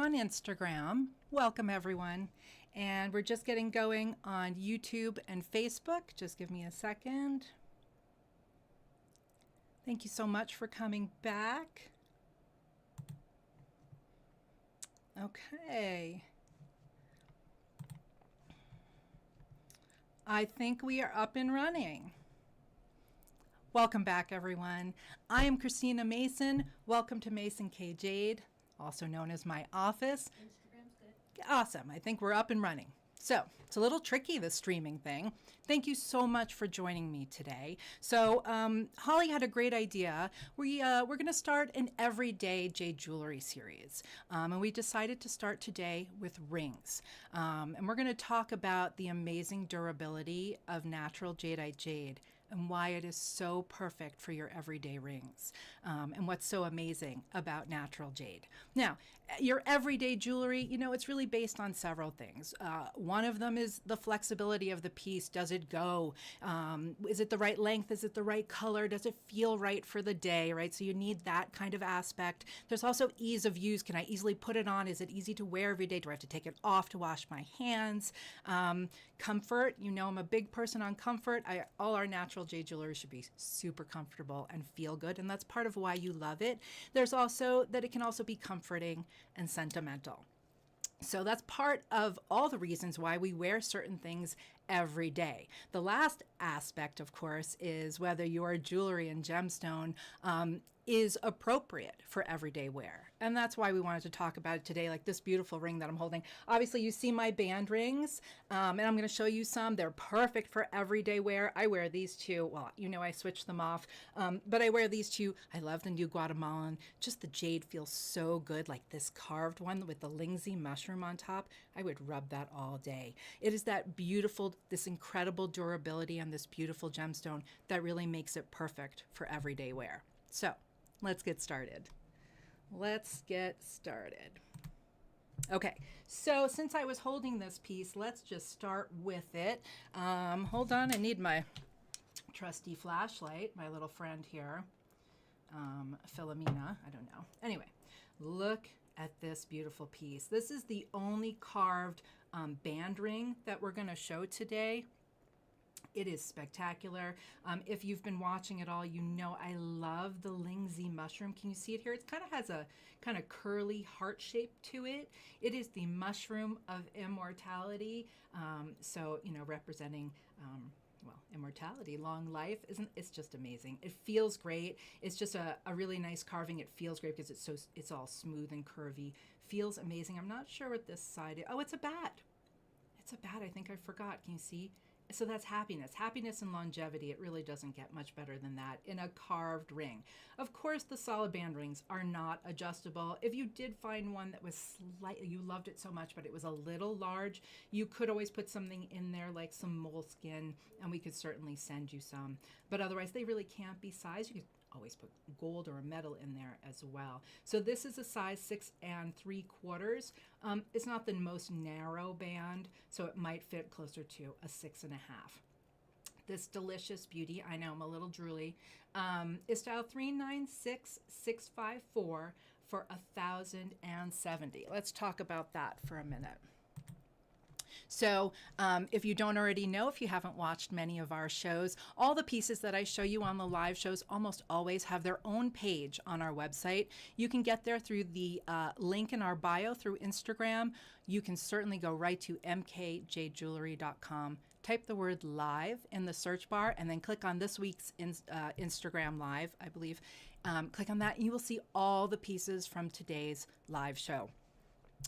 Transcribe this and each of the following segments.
on Instagram. Welcome everyone. And we're just getting going on YouTube and Facebook. Just give me a second. Thank you so much for coming back. Okay. I think we are up and running. Welcome back, everyone. I am Christina Mason. Welcome to Mason K. Jade, also known as my office. Instagram's good. Awesome. I think we're up and running. So it's a little tricky, this streaming thing. Thank you so much for joining me today. So Holly had a great idea. We're going to start an everyday jade jewelry series. And we decided to start today with rings. And we're going to talk about the amazing durability of natural jadeite jade and why it is so perfect for your everyday rings, and what's so amazing about natural jade. Now, your everyday jewelry, you know, it's really based on several things. One of them is the flexibility of the piece. Does it go? Is it the right length? Is it the right color? Does it feel right for the day, right? So you need that kind of aspect. There's also ease of use. Can I easily put it on? Is it easy to wear every day? Do I have to take it off to wash my hands? Comfort, you know, I'm a big person on comfort. All our natural jade jewelry should be super comfortable and feel good, and that's part of why you love it. There's also that it can also be comforting and sentimental. So that's part of all the reasons why we wear certain things every day. The last aspect, of course, is whether your jewelry and gemstone is appropriate for everyday wear. And that's why we wanted to talk about it today, like this beautiful ring that I'm holding. Obviously, you see my band rings, and I'm going to show you some. They're perfect for everyday wear. I wear these two. Well, you know, I switch them off, but I wear these two. I love the new Guatemalan. Just the jade feels so good, like this carved one with the lingsy mushroom on top. I would rub that all day. It is that beautiful, this incredible durability on this beautiful gemstone that really makes it perfect for everyday wear. So let's get started. Okay, so since I was holding this piece, let's just start with it. Hold on, I need my trusty flashlight, my little friend here, Philomena, I don't know. Anyway, look at this beautiful piece. This is the only carved band ring that we're going to show today. It is spectacular. If you've been watching it all, you know I love the lingsy mushroom. Can you see it here? It kind of has a kind of curly heart shape to it. It is the mushroom of immortality. So, you know, representing well, immortality, long life. It's just amazing. It feels great. It's just a really nice carving. It feels great because it's all smooth and curvy. Feels amazing. I'm not sure what this side is. Oh, it's a bat. It's a bat. I think I forgot. Can you see? So that's happiness. Happiness and longevity. It really doesn't get much better than that in a carved ring. Of course, the solid band rings are not adjustable. If you did find one that was slightly, you loved it so much, but it was a little large, you could always put something in there like some moleskin, and we could certainly send you some. But otherwise, they really can't be sized. You could always put gold or a metal in there as well. So this is a size 6 3/4. It's not the most narrow band, so it might fit closer to a 6.5. This delicious beauty, I know I'm a little drooly, is style 396654 for 1,070. Let's talk about that for a minute. So if you don't already know, if you haven't watched many of our shows, all the pieces that I show you on the live shows almost always have their own page on our website. You can get there through the link in our bio through Instagram. You can certainly go right to mkjadejewelry.com, type the word live in the search bar, and then click on this week's Instagram live, I believe. Click on that and you will see all the pieces from today's live show.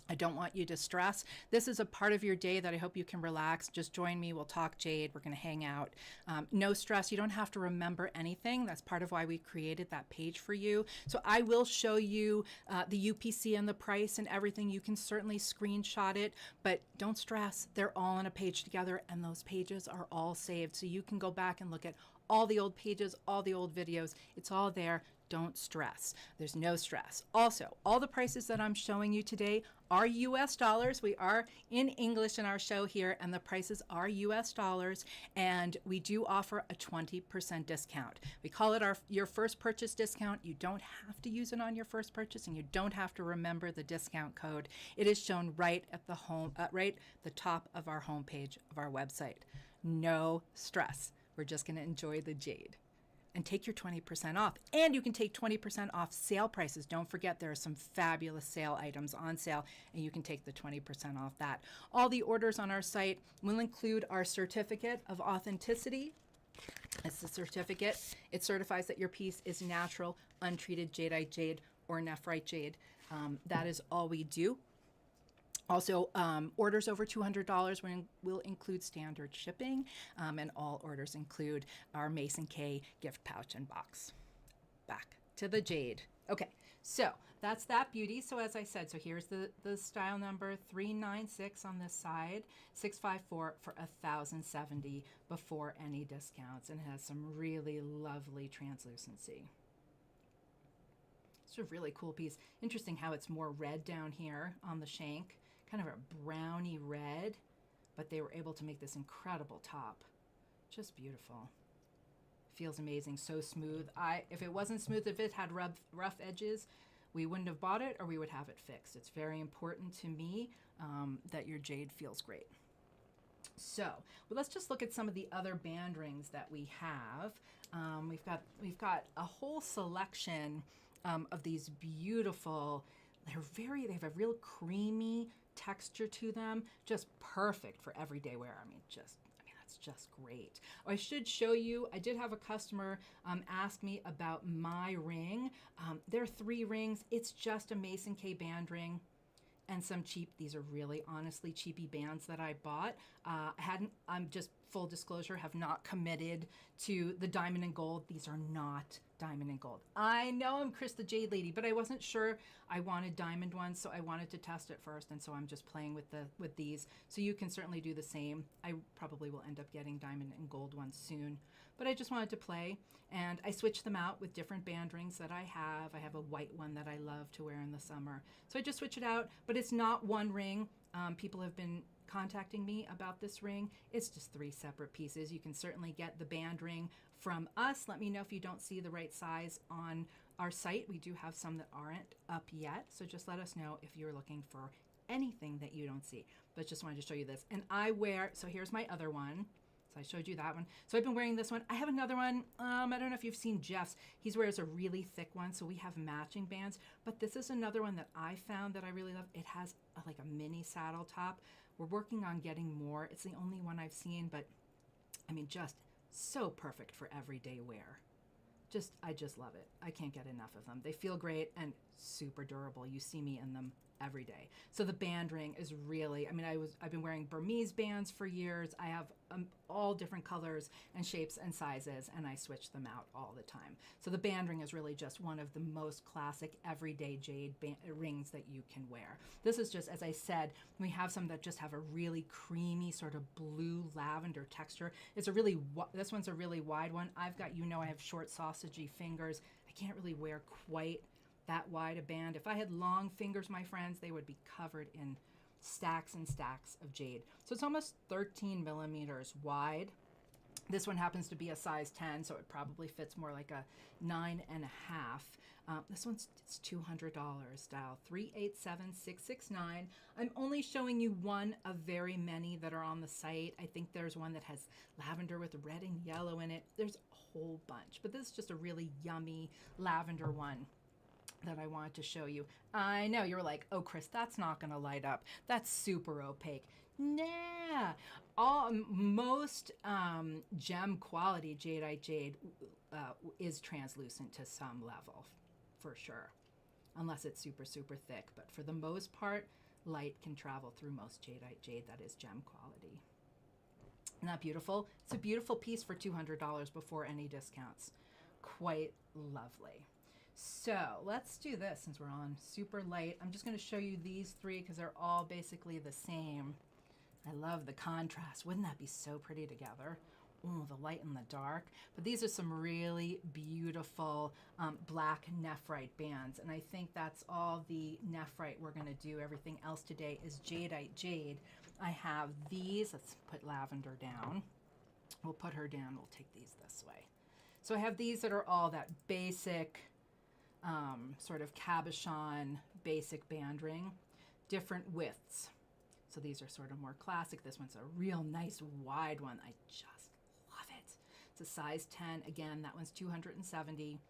I don't want you to stress. This is a part of your day that I hope you can relax. Just join me. We'll talk jade. We're going to hang out. No stress. You don't have to remember anything. That's part of why we created that page for you. So I will show you the UPC and the price and everything. You can certainly screenshot it, but don't stress. They're all on a page together, and those pages are all saved. So you can go back and look at all the old pages, all the old videos. It's all there. Don't stress. There's no stress. Also, all the prices that I'm showing you today are US dollars. We are in English in our show here, and the prices are US dollars, and we do offer a 20% discount. We call it your first purchase discount. You don't have to use it on your first purchase, and you don't have to remember the discount code. It is shown right at the the top of our homepage of our website. No stress. We're just going to enjoy the jade and take your 20% off. And you can take 20% off sale prices. Don't forget, there are some fabulous sale items on sale, and you can take the 20% off that. All the orders on our site will include our certificate of authenticity. It's the certificate. It certifies that your piece is natural, untreated jadeite jade or nephrite jade. That is all we do. Also, orders over $200 will include standard shipping, and all orders include our Mason K gift pouch and box. Back to the jade. Okay, so that's that beauty. So as I said, so here's the style number 396 on this side, 654 for $1,070 before any discounts, and it has some really lovely translucency. It's a really cool piece. Interesting how it's more red down here on the shank. Kind of a browny red, but they were able to make this incredible top. Just beautiful. Feels amazing, so smooth. If it wasn't smooth, if it had rough edges, we wouldn't have bought it, or we would have it fixed. It's very important to me that your jade feels great. So, well, let's just look at some of the other band rings that we have. We've got a whole selection of these beautiful. They have a real creamy texture to them, just perfect for everyday wear. That's just great. I should show you, I did have a customer ask me about my ring. There are 3 rings. It's just a Mason K band ring and some cheap, these are really honestly cheapy bands that I bought. I'm just full disclosure, have not committed to the diamond and gold. These are not diamond and gold. I know I'm Chris the Jade Lady, but I wasn't sure I wanted diamond ones, so I wanted to test it first, and so I'm just playing with these. So you can certainly do the same. I probably will end up getting diamond and gold ones soon, but I just wanted to play, and I switched them out with different band rings that I have. I have a white one that I love to wear in the summer, so I just switch it out, but it's not one ring. People have been contacting me about this ring. It's just 3 separate pieces. You can certainly get the band ring from us. Let me know if you don't see the right size on our site. We do have some that aren't up yet, so just let us know if you're looking for anything that you don't see. But just wanted to show you this. And I wear, so here's my other one. So I showed you that one. So I've been wearing this one. I have another one. I don't know if you've seen Jeff's. He wears a really thick one, so we have matching bands. But this is another one that I found that I really love. It has like a mini saddle top. We're working on getting more. It's the only one I've seen, but just so perfect for everyday wear. I just love it. I can't get enough of them. They feel great and super durable. You see me in them every day. So the band ring is really, I've been wearing Burmese bands for years. I have all different colors and shapes and sizes, and I switch them out all the time. So the band ring is really just one of the most classic everyday jade rings that you can wear. This is just, as I said, we have some that just have a really creamy sort of blue lavender texture. This one's a really wide one. I have short sausagey fingers. I can't really wear quite that wide a band. If I had long fingers, my friends, they would be covered in stacks and stacks of jade. So it's almost 13 millimeters wide. This one happens to be a size 10, so it probably fits more like a 9.5. This one's $200, dial 387669. I'm only showing you one of very many that are on the site. I think there's one that has lavender with red and yellow in it. There's a whole bunch, but this is just a really yummy lavender one that I wanted to show you. I know you were like, oh Chris, that's not gonna light up. That's super opaque. Nah, most gem quality jadeite jade is translucent to some level, for sure, unless it's super, super thick. But for the most part, light can travel through most jadeite jade that is gem quality. Isn't that beautiful? It's a beautiful piece for $200 before any discounts. Quite lovely. So let's do this since we're on super light. I'm just going to show you these 3 because they're all basically the same. I love the contrast. Wouldn't that be so pretty together? ooh, the light and the dark. But these are some really beautiful black nephrite bands. And I think that's all the nephrite we're going to do. Everything else today is jadeite jade. I have these. Let's put lavender down. We'll put her down. We'll take these this way. So I have these that are all that basic sort of cabochon basic band ring, different widths. So these are sort of more classic. This one's a real nice wide one. I just love it. It's a size 10. Again, that one's 270.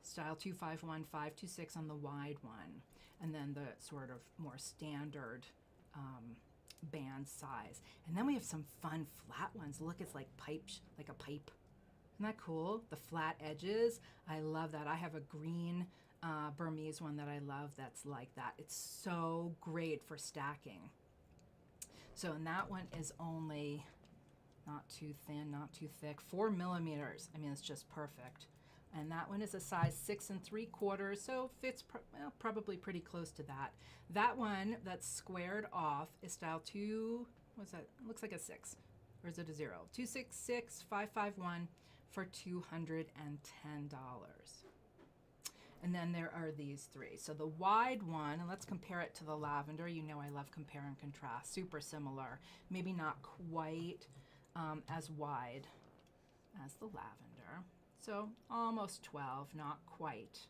Style 251, 526 on the wide one. And then the sort of more standard band size. And then we have some fun flat ones. Look, it's like like a pipe. Isn't that cool? The flat edges. I love that. I have a green Burmese one that I love that's like that. It's so great for stacking. So, and that one is only not too thin, not too thick, 4 millimeters. I mean, it's just perfect. And that one is a size 6 3/4, so fits probably pretty close to that. That one that's squared off is style 2, what's that? It looks like a 6, or is it a 0? 266551 for $210. And then there are these three. So the wide one, and let's compare it to the lavender. You know I love compare and contrast. Super similar. Maybe not quite as wide as the lavender. So almost 12, not quite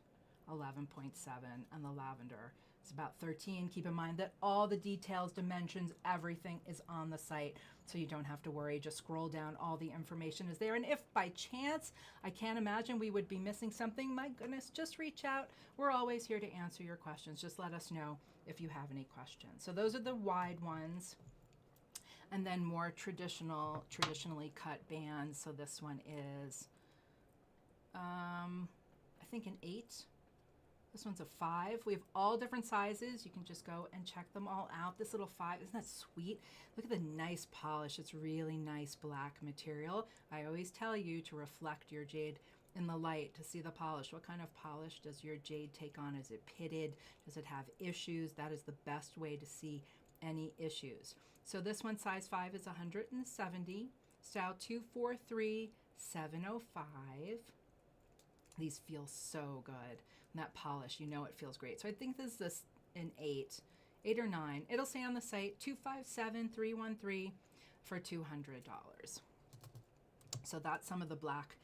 11.7. And the lavender is about 13. Keep in mind that all the details, dimensions, everything is on the site. So you don't have to worry. Just scroll down. All the information is there. And if by chance, I can't imagine we would be missing something, my goodness, just reach out. We're always here to answer your questions. Just let us know if you have any questions. So those are the wide ones. And then more traditionally cut bands. So this one is, I think an 8. This one's a 5. We have all different sizes. You can just go and check them all out. This little 5, isn't that sweet? Look at the nice polish. It's really nice black material. I always tell you to reflect your jade in the light to see the polish. What kind of polish does your jade take on? Is it pitted? Does it have issues? That is the best way to see any issues. So this one, size 5, is 170. Style 243, 705. These feel so good. And that polish, you know it feels great. So I think this is an 8 or 9. It'll say on the site 257313 for $200. So that's some of the black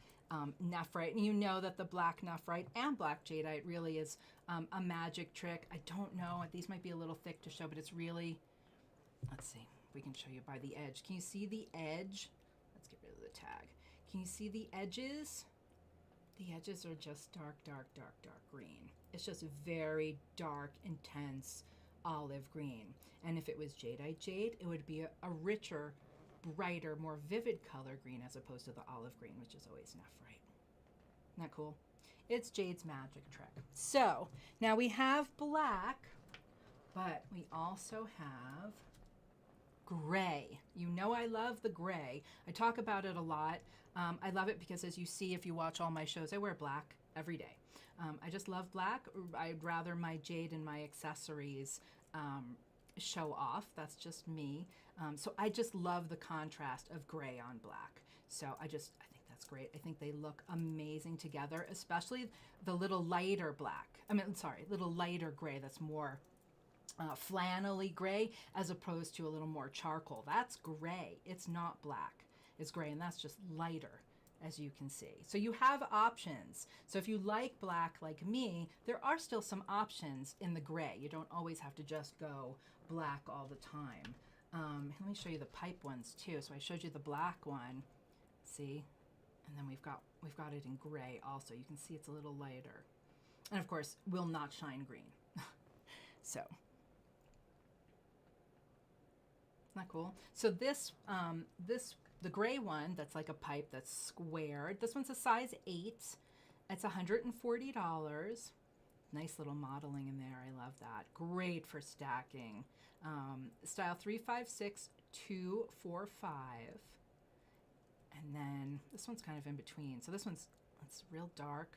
nephrite. And you know that the black nephrite and black jadeite really is a magic trick. I don't know. These might be a little thick to show, but it's really, let's see. We can show you by the edge. Can you see the edge? Let's get rid of the tag. Can you see the edges? The edges are just dark, dark, dark, dark green. It's just very dark, intense olive green. And if it was jadeite jade, it would be a richer, brighter, more vivid color green as opposed to the olive green, which is always nephrite. Isn't that cool? It's Jade's magic trick. So now we have black, but we also have gray. You know I love the gray. I talk about it a lot. I love it because, as you see, if you watch all my shows, I wear black every day. I just love black. I'd rather my jade and my accessories show off. That's just me. So I just love the contrast of gray on black. So I think that's great. I think they look amazing together, especially the little lighter black. Little lighter gray that's more flannelly gray as opposed to a little more charcoal. That's gray. It's not black. It's gray, and that's just lighter, as you can see. So you have options. So if you like black like me, there are still some options in the gray. You don't always have to just go black all the time. Let me show you the pipe ones too. So I showed you the black one, see? And then we've got it in gray also. You can see it's a little lighter. And of course, will not shine green. So isn't that cool? So the gray one that's like a pipe that's squared, this one's a size 8. It's $140. Nice little modeling in there. I love that. Great for stacking. Style 356245. And then this one's kind of in between. So it's real dark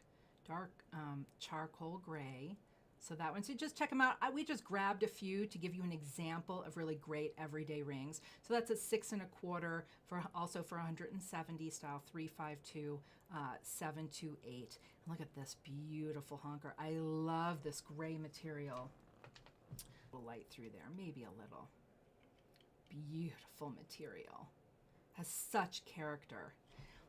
charcoal gray. So that one, so just check them out. We just grabbed a few to give you an example of really great everyday rings. So that's a 6 1/4 for also for 170 style 352 728. And look at this beautiful honker. I love this gray material. A little light through there, maybe a little. Beautiful material. Has such character.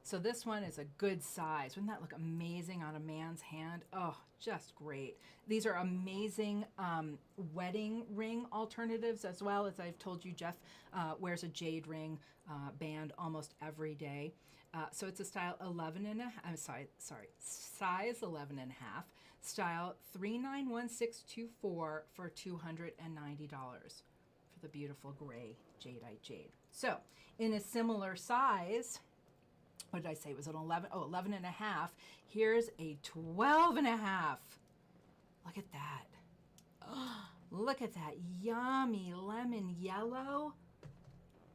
So this one is a good size. Wouldn't that look amazing on a man's hand? Oh, just great. These are amazing wedding ring alternatives as well. As I've told you, Jeff wears a jade ring band almost every day. So it's a style 11 and a half, I'm sorry, size 11 and a half, style 391624 for $290 for the beautiful gray jadeite jade. So in a similar size, what did I say? Was it 11? Oh, 11 and a half. Here's a 12 and a half. Look at that. Oh, look at that yummy lemon yellow.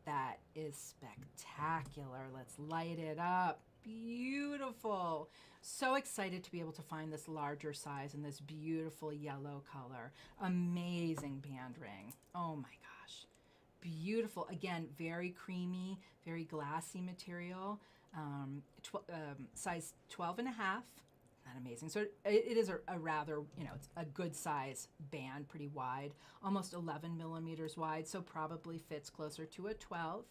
That is spectacular. Let's light it up. Beautiful. So excited to be able to find this larger size in this beautiful yellow color. Amazing band ring. Oh my gosh. Beautiful. Again, very creamy, very glassy material. Size 12 and a half. Not amazing. So it is a rather, it's a good size band, pretty wide, almost 11 millimeters wide, so probably fits closer to a 12.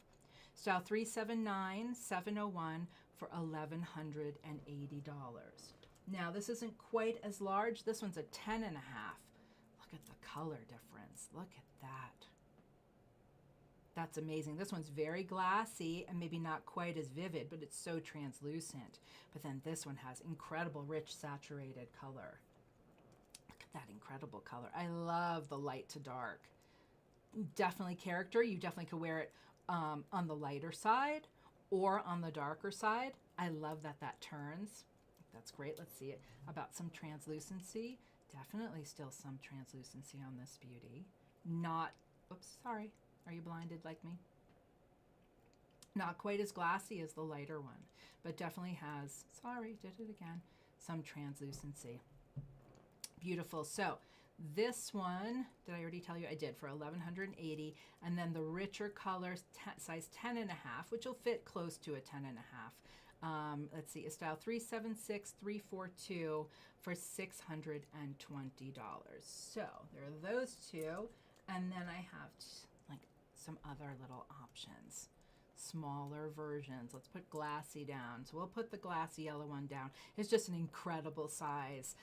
Style 379 701 for $1,180. Now this isn't quite as large. This one's a 10 and a half. Look at the color difference. Look at that. That's amazing. This one's very glassy and maybe not quite as vivid, but it's so translucent. But then this one has incredible, rich, saturated color. Look at that incredible color. I love the light to dark. Definitely character. You definitely could wear it on the lighter side or on the darker side. I love that that turns. That's great. Let's see it. About some translucency. Definitely still some translucency on this beauty. Not, oops, sorry. Are you blinded like me? Not quite as glassy as the lighter one, but definitely has, sorry, did it again, some translucency. Beautiful. So this one, did I already tell you? I did, for $1,180. And then the richer colors, size 10 and a half, which will fit close to a 10 and a half. Let's see, a style 376342 for $620. So there are those two. And then I have some other little options, smaller versions. Let's put glassy down. So we'll put the glassy yellow one down. It's just an incredible size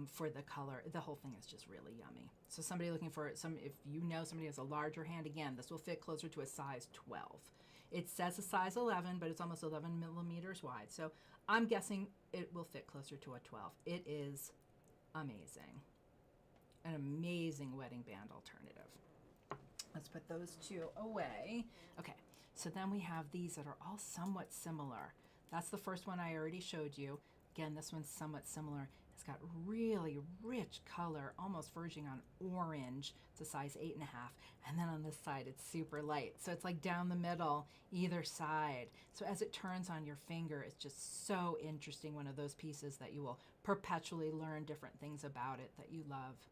for the color. The whole thing is just really yummy. So somebody looking for if you know somebody has a larger hand, again, this will fit closer to a size 12. It says a size 11, but it's almost 11 millimeters wide. So I'm guessing it will fit closer to a 12. It is amazing. An amazing wedding band alternative. Let's put those two away. Okay, so then we have these that are all somewhat similar. That's the first one I already showed you. Again, this one's somewhat similar. It's got really rich color, almost verging on orange. It's a size 8 and a half. And then on this side, it's super light. So it's like down the middle, either side. So as it turns on your finger, it's just so interesting. One of those pieces that you will perpetually learn different things about it that you love.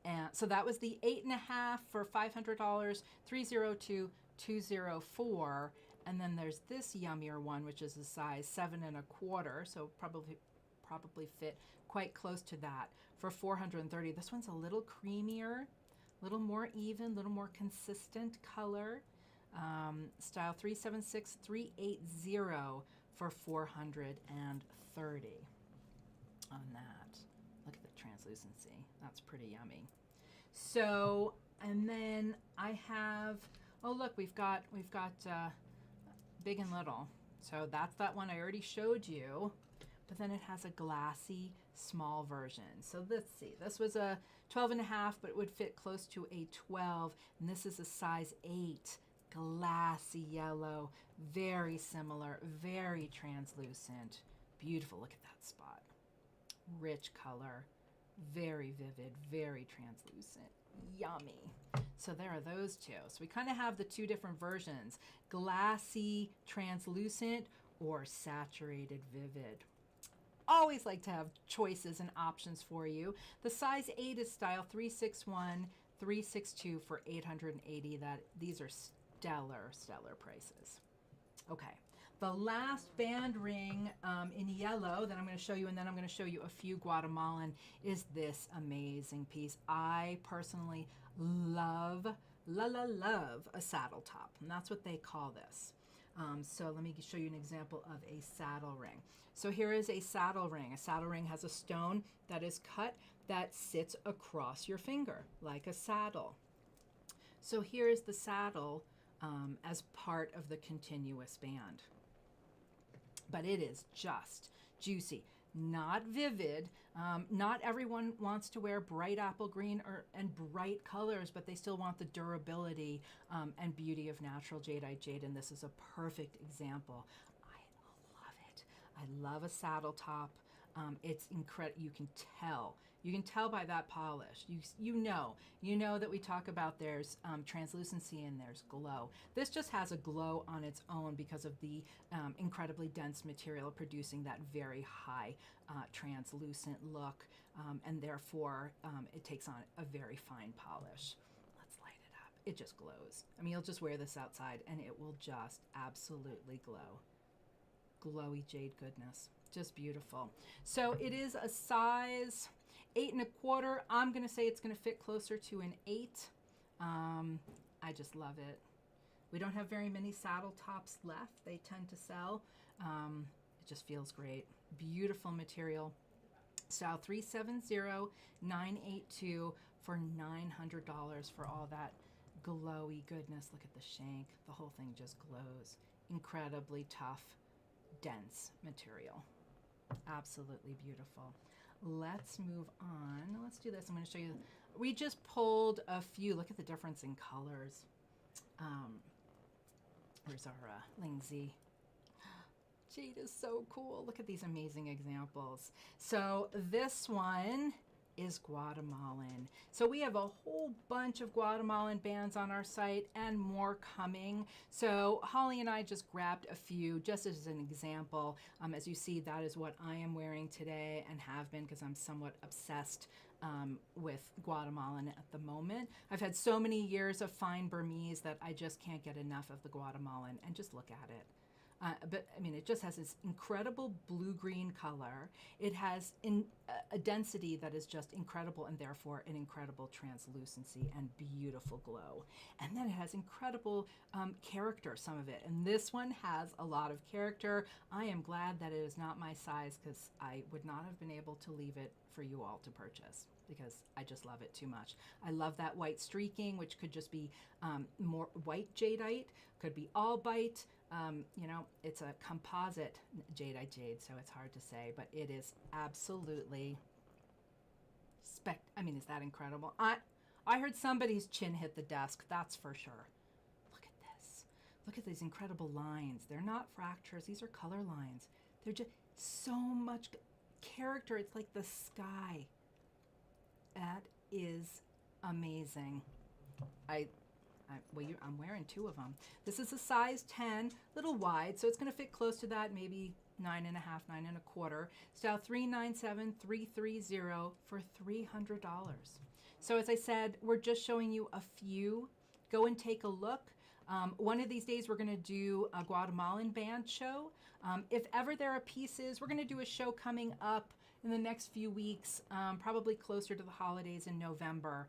And so that was the 8 and a half for $500, 302204. And then there's this yummier one, which is a size 7 1/4. So probably fit quite close to that for $430. This one's a little creamier, a little more even, a little more consistent color. Style 376380 for $430 on that. Look at the translucency. That's pretty yummy. So, and then I have, oh look, we've got big and little. So that's that one I already showed you, but then it has a glassy small version. So let's see, this was a 12 and a half, but it would fit close to a 12. And this is a size 8, glassy yellow, very similar, very translucent. Beautiful, look at that spot. Rich color. Very vivid, very translucent, yummy. So there are those two. So we kind of have the two different versions, glassy, translucent, or saturated, vivid. always like to have choices and options for you. The size 8 is style 361, 362 for $880. These are stellar prices. Okay. The last band ring in yellow that I'm going to show you, and then I'm going to show you a few Guatemalan, is this amazing piece. I personally love a saddle top, and that's what they call this. So let me show you an example of a saddle ring. So here is a saddle ring. A saddle ring has a stone that is cut that sits across your finger like a saddle. So here is the saddle as part of the continuous band. But it is just juicy, not vivid. Not everyone wants to wear bright apple green and bright colors, but they still want the durability and beauty of natural jadeite jade, and this is a perfect example. I love it. I love a saddle top. It's incredible. You can tell by that polish. You know that we talk about there's translucency and there's glow. This just has a glow on its own because of the incredibly dense material producing that very high translucent look, and therefore it takes on a very fine polish. Let's light it up. It just glows. I mean, you'll just wear this outside and it will just absolutely glow. Glowy jade goodness. Just beautiful. So it is a size 8 1/4. I'm going to say it's going to fit closer to an 8. I just love it. We don't have very many saddle tops left. They tend to sell. It just feels great. Beautiful material. Style 370982 for $900 for all that glowy goodness. Look at the shank. The whole thing just glows. Incredibly tough, dense material. Absolutely beautiful. Let's move on. Let's do this. I'm going to show you. We just pulled a few. Look at the difference in colors. Where's our Lingzi? Jade is so cool. Look at these amazing examples. So this one is Guatemalan. So we have a whole bunch of Guatemalan bands on our site and more coming. So Holly and I just grabbed a few just as an example. As you see, that is what I am wearing today and have been because I'm somewhat obsessed with Guatemalan at the moment. I've had so many years of fine Burmese that I just can't get enough of the Guatemalan, and just look at it. But I mean, it just has this incredible blue-green color. It has a density that is just incredible, and therefore an incredible translucency and beautiful glow. And then it has incredible character, some of it. And this one has a lot of character. I am glad that it is not my size because I would not have been able to leave it for you all to purchase because I just love it too much. I love that white streaking, which could just be more white jadeite, could be all bite. You know, it's a composite jadeite jade, so it's hard to say, but it is absolutely I mean, is that incredible? I heard somebody's chin hit the desk, that's for sure. Look at this. Look at these incredible lines. They're not fractures, these are color lines. They're just so much character. It's like the sky. That is amazing. I'm wearing two of them. This is a size 10, little wide, so it's going to fit close to that, maybe 9.5, 9 1/4. Style 397330 for $300. So as I said, we're just showing you a few. Go and take a look. One of these days, we're going to do a Guatemalan band show. If ever there are pieces, we're going to do a show coming up in the next few weeks, probably closer to the holidays in November,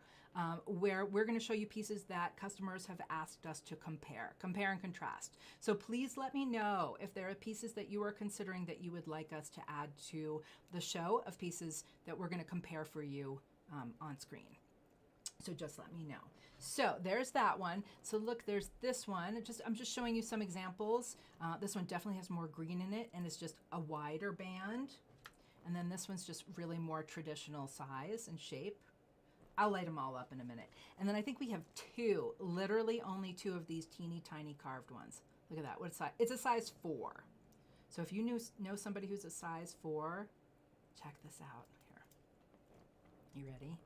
where we're going to show you pieces that customers have asked us to compare and contrast. So please let me know if there are pieces that you are considering that you would like us to add to the show of pieces that we're going to compare for you on screen. So just let me know. So there's that one. So look, there's this one. I'm just showing you some examples. This one definitely has more green in it, and it's just a wider band. And then this one's just really more traditional size and shape. I'll light them all up in a minute. And then I think we have two, literally only two of these teeny tiny carved ones. Look at that. What size? It's a size 4. So if you know somebody who's a size 4, check this out. Here. You ready?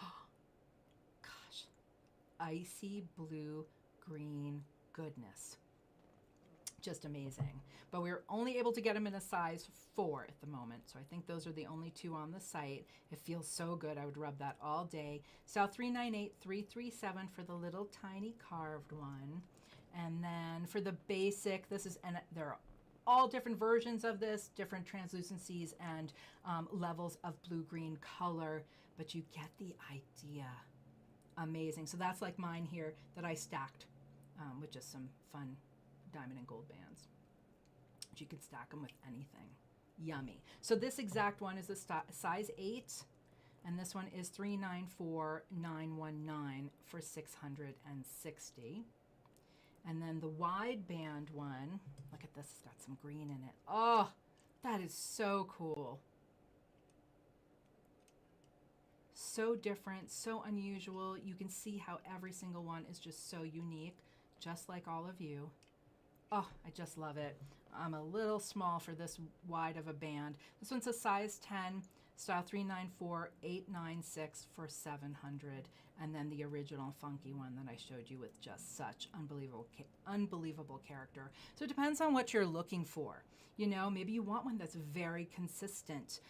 Oh, gosh. Icy blue green goodness. Just amazing. But we're only able to get them in a size 4 at the moment. So I think those are the only 2 on the site. It feels so good. I would rub that all day. Style 398337 for the little tiny carved one. And then for the basic, this is, and there are all different versions of this, different translucencies and levels of blue-green color, but you get the idea. Amazing. So that's like mine here that I stacked with just some fun diamond and gold bands. You could stack them with anything. Yummy. So this exact one is a size 8, and this one is 394919 for 660. And then the wide band one, look at this, it's got some green in it. Oh, that is so cool. So different, so unusual. You can see how every single one is just so unique, just like all of you. Oh, I just love it. I'm a little small for this wide of a band. This one's a size 10, style 394896 for 700. And then the original funky one that I showed you with just such unbelievable character. So it depends on what you're looking for. You know, maybe you want one that's very consistent,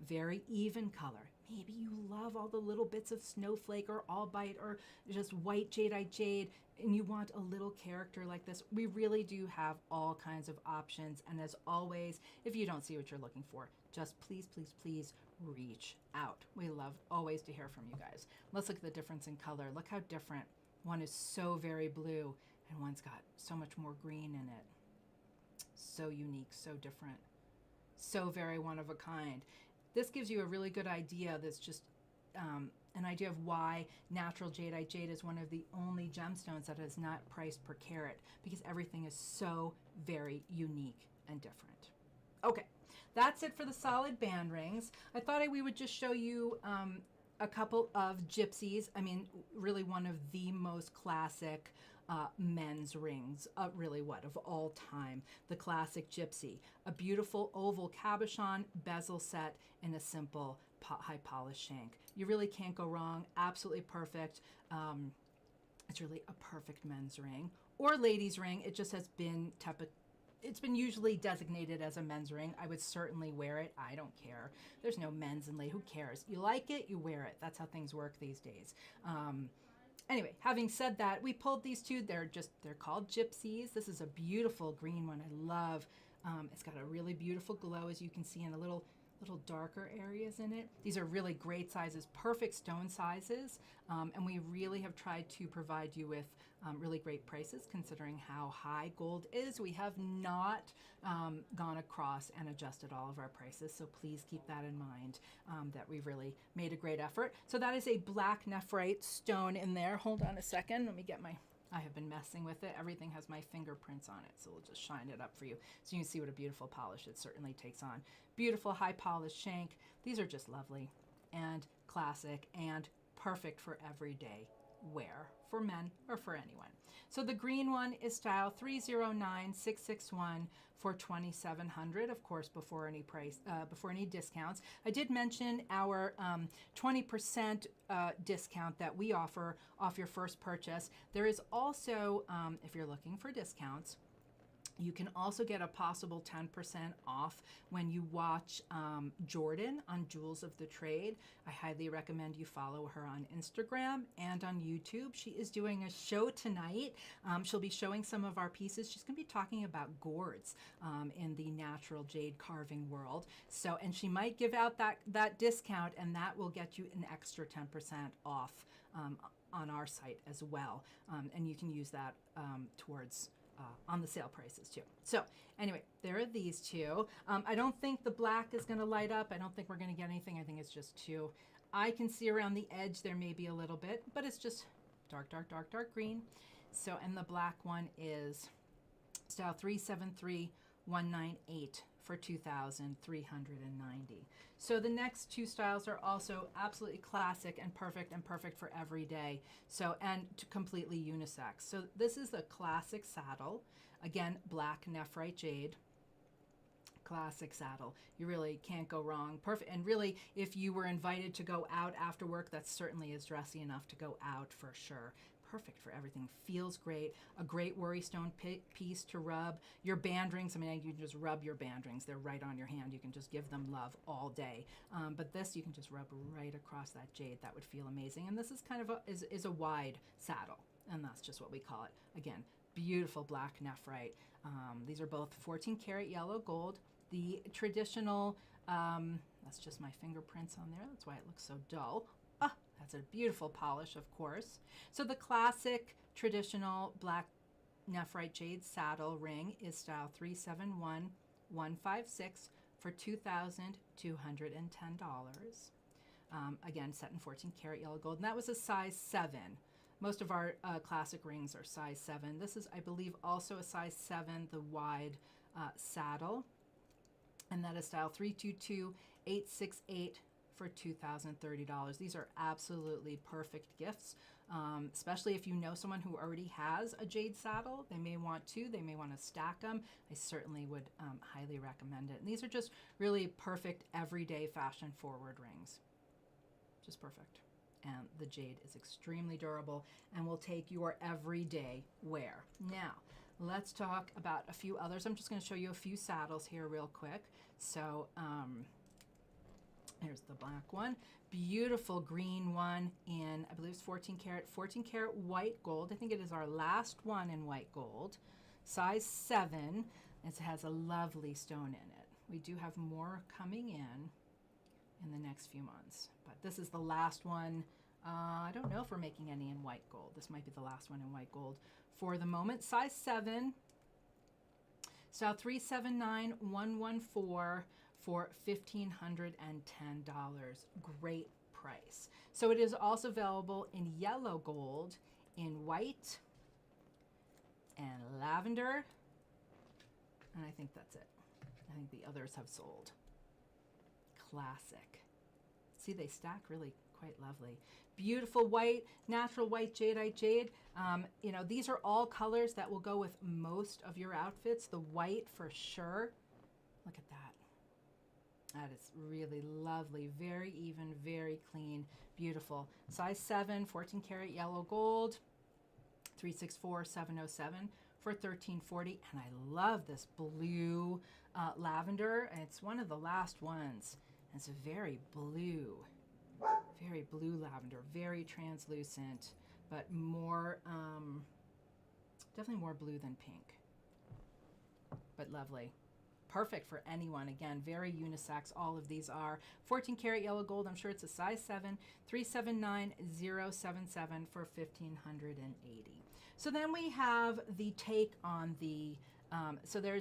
very even color. Maybe you love all the little bits of snowflake or albite or just white jadeite jade, and you want a little character like this. We really do have all kinds of options. And as always, if you don't see what you're looking for, just please, please, please reach out. We love always to hear from you guys. Let's look at the difference in color. Look how different. One is so very blue, and one's got so much more green in it. So unique, so different, so very one of a kind. This gives you a really good idea. That's just an idea of why natural jadeite jade is one of the only gemstones that is not priced per carat, because everything is so very unique and different. Okay, that's it for the solid band rings. I thought we would just show you a couple of gypsies. I mean, really one of the most classic men's rings, really what, of all time. The classic gypsy. A beautiful oval cabochon bezel set in a simple high polished shank. You really can't go wrong. Absolutely perfect. It's really a perfect men's ring or ladies ring. It just has been it's been usually designated as a men's ring. I would certainly wear it. I don't care. There's no men's and ladies. Who cares? You like it, you wear it. That's how things work these days. Anyway, having said that, we pulled these two. They're called gypsies. This is a beautiful green one. I love. It's got a really beautiful glow, as you can see, in the little darker areas in it. These are really great sizes, perfect stone sizes, and we really have tried to provide you with really great prices considering how high gold is. We have not gone across and adjusted all of our prices, so please keep that in mind, that we've really made a great effort. So that is a black nephrite stone in there. Hold on a second, let me get I have been messing with it. Everything has my fingerprints on it, so we'll just shine it up for you so you can see what a beautiful polish it certainly takes on. Beautiful high polished shank. These are just lovely and classic and perfect for everyday wear for men or for anyone. So the green one is style 309661 for 2,700, of course, before any discounts. I did mention our 20% discount that we offer off your first purchase. There is also, if you're looking for discounts, you can also get a possible 10% off when you watch Jordan on Jewels of the Trade. I highly recommend you follow her on Instagram and on YouTube. She is doing a show tonight. She'll be showing some of our pieces. She's going to be talking about gourds in the natural jade carving world. So, and she might give out that discount, and that will get you an extra 10% off on our site as well. And you can use that towards on the sale prices too. So anyway, there are these two. I don't think the black is going to light up. I don't think we're going to get anything. I think it's just two. I can see around the edge there may be a little bit, but it's just dark, dark, dark, dark green. So, and the black one is style 373198 for 2,390. So the next two styles are also absolutely classic and perfect for every day. So, and completely unisex. So this is a classic saddle. Again, black nephrite jade. classic saddle. You really can't go wrong. Perfect. And really, if you were invited to go out after work, that certainly is dressy enough to go out for sure. Perfect for everything. Feels great. A great worry stone piece to rub. Your band rings, I mean, you can just rub your band rings. They're right on your hand. You can just give them love all day. But this, you can just rub right across that jade. That would feel amazing. And this is kind of is a wide saddle, and that's just what we call it. Again, beautiful black nephrite. These are both 14 karat yellow gold. The traditional, that's just my fingerprints on there. That's why it looks so dull. That's a beautiful polish, of course. So the classic traditional black nephrite jade saddle ring is style 371156 for $2,210. Again, set in 14 karat yellow gold. And that was a size 7. Most of our classic rings are size 7. This is, I believe, also a size 7, the wide saddle. And that is style 322868 for $2,030. These are absolutely perfect gifts, especially if you know someone who already has a jade saddle. They may want to stack them. I certainly would highly recommend it. And these are just really perfect everyday fashion forward rings. Just perfect. And the jade is extremely durable and will take your everyday wear. Now, let's talk about a few others. I'm just going to show you a few saddles here real quick. So, here's the black one. Beautiful green one in, I believe it's 14 karat white gold. I think it is our last one in white gold. Size 7. It has a lovely stone in it. We do have more coming in the next few months. But this is the last one. I don't know if we're making any in white gold. This might be the last one in white gold for the moment. Size 7. Style 379114 for $1,510. Great price. So it is also available in yellow gold, in white, and lavender. And I think that's it. I think the others have sold. Classic. See, they stack really quite lovely. Beautiful white, natural white jadeite jade. You know, these are all colors that will go with most of your outfits. The white for sure. Look at that. That is really lovely. Very even, very clean, beautiful. Size 7, 14 karat yellow gold, 364707 for $1,340. And I love this blue lavender. And it's one of the last ones. And it's a very blue lavender, very translucent, but more, definitely more blue than pink, but lovely. Perfect for anyone. Again, very unisex. All of these are 14 karat yellow gold. I'm sure it's a size 7, 379077 for $1,580. So then we have the take on the, so there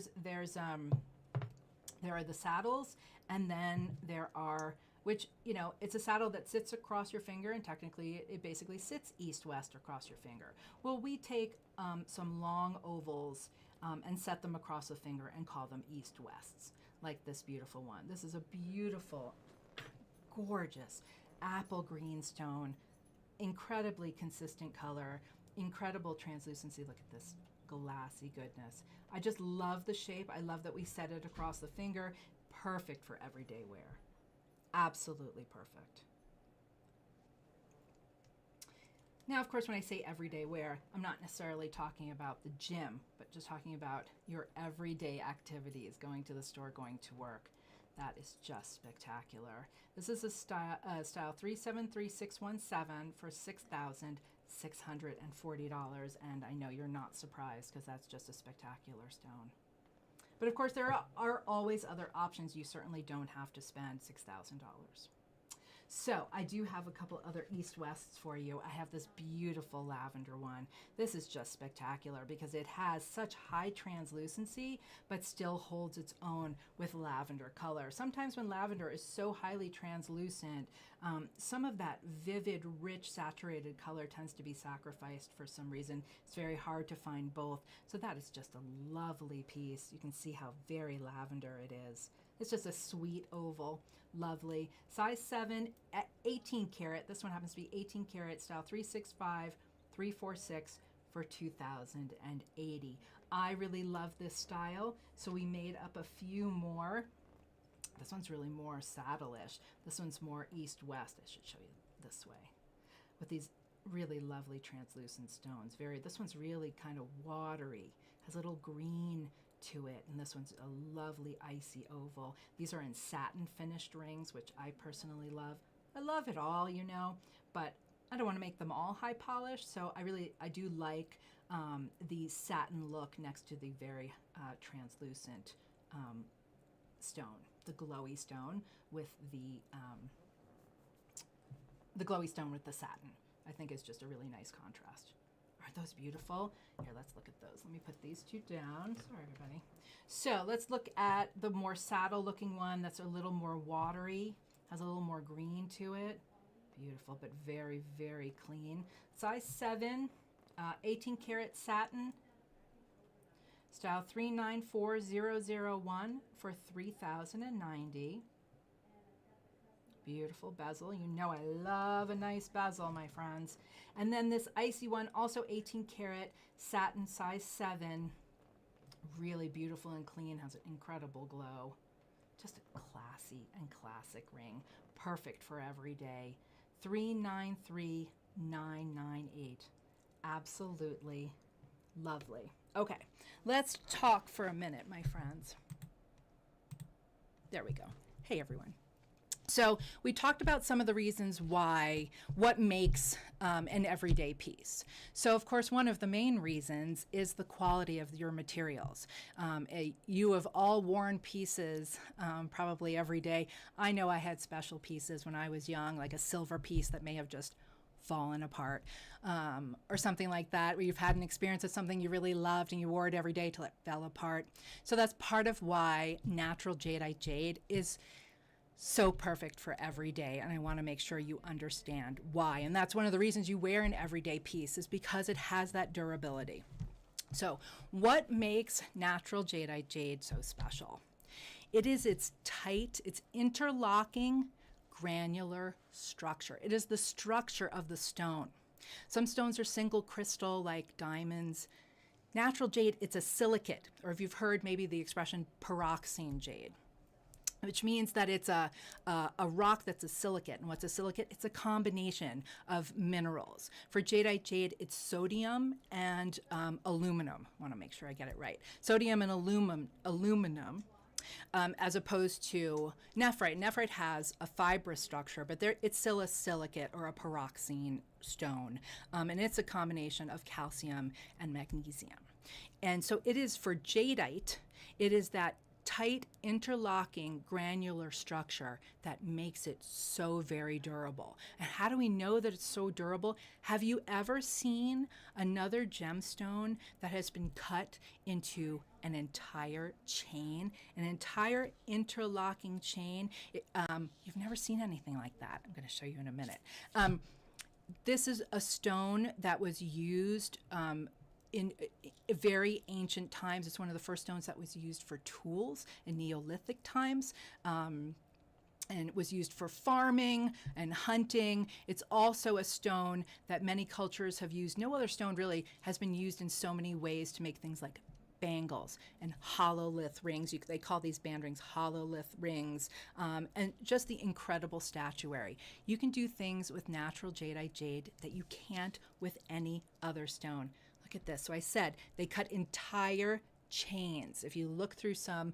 are the saddles, and then there are, which, you know, it's a saddle that sits across your finger, and technically it basically sits east-west across your finger. Well, we take some long ovals and set them across the finger and call them east-wests, like this beautiful one. This is a beautiful, gorgeous apple green stone, incredibly consistent color, incredible translucency. Look at this glassy goodness. I just love the shape. I love that we set it across the finger. Perfect for everyday wear. Absolutely perfect. Now, of course, when I say everyday wear, I'm not necessarily talking about the gym, but just talking about your everyday activities, going to the store, going to work. That is just spectacular. This is a style 373617 for $6,640, and I know you're not surprised because that's just a spectacular stone. But of course, there are always other options. You certainly don't have to spend $6,000. So I do have a couple other east-wests for you. I have this beautiful lavender one. This is just spectacular because it has such high translucency, but still holds its own with lavender color. Sometimes when lavender is so highly translucent, some of that vivid, rich, saturated color tends to be sacrificed for some reason. It's very hard to find both. So that is just a lovely piece. You can see how very lavender it is. It's just a sweet oval, lovely. Size 7, 18 karat. This one happens to be 18 karat, style 365346 for $2,080. I really love this style, so we made up a few more. This one's really more saddle-ish. This one's more east-west. I should show you this way. With these really lovely translucent stones. This one's really kind of watery, has a little green to it, and this one's a lovely icy oval. These are in satin finished rings, which I personally love. I love it all, you know, but I don't want to make them all high polished, so I do like the satin look next to the very translucent stone, the glowy stone with the satin. I think is just a really nice contrast. Aren't those beautiful? Here, let's look at those. Let me put these two down. Sorry, everybody. So let's look at the more saddle looking one that's a little more watery, has a little more green to it. Beautiful, but very, very clean. Size 7, 18 karat satin, style 394001 for $3,090. Beautiful bezel. You know I love a nice bezel, my friends. And then this icy one, also 18 karat satin, size 7. Really beautiful and clean, has an incredible glow. Just a classy and classic ring. Perfect for every day. 393998. Absolutely lovely. Okay, let's talk for a minute, my friends. There we go. Hey, everyone. So we talked about some of the reasons what makes an everyday piece. So of course, one of the main reasons is the quality of your materials. You have all worn pieces probably every day. I know I had special pieces when I was young, like a silver piece that may have just fallen apart or something like that, where you've had an experience of something you really loved and you wore it every day till it fell apart. So that's part of why natural jadeite jade is so perfect for every day, and I want to make sure you understand why. And that's one of the reasons you wear an everyday piece, is because it has that durability. So what makes natural jadeite jade so special? It is its tight, its interlocking granular structure. It is the structure of the stone. Some stones are single crystal like diamonds. Natural jade, it's a silicate, or if you've heard maybe the expression pyroxene jade, which means that it's a rock that's a silicate. And what's a silicate? It's a combination of minerals. For jadeite jade, it's sodium and aluminum. I want to make sure I get it right. Sodium and aluminum, as opposed to nephrite. Nephrite has a fibrous structure, but it's still a silicate or a pyroxene stone. And it's a combination of calcium and magnesium. And so it is for jadeite, it is that tight, interlocking, granular structure that makes it so very durable. And how do we know that it's so durable? Have you ever seen another gemstone that has been cut into an entire chain, an entire interlocking chain? You've never seen anything like that. I'm going to show you in a minute. This is a stone that was used in very ancient times. It's one of the first stones that was used for tools in Neolithic times. And it was used for farming and hunting. It's also a stone that many cultures have used. No other stone really has been used in so many ways to make things like bangles and hololith rings. They call these band rings hololith rings, and just the incredible statuary. You can do things with natural jadeite jade that you can't with any other stone. Look at this. So I said they cut entire chains. If you look through some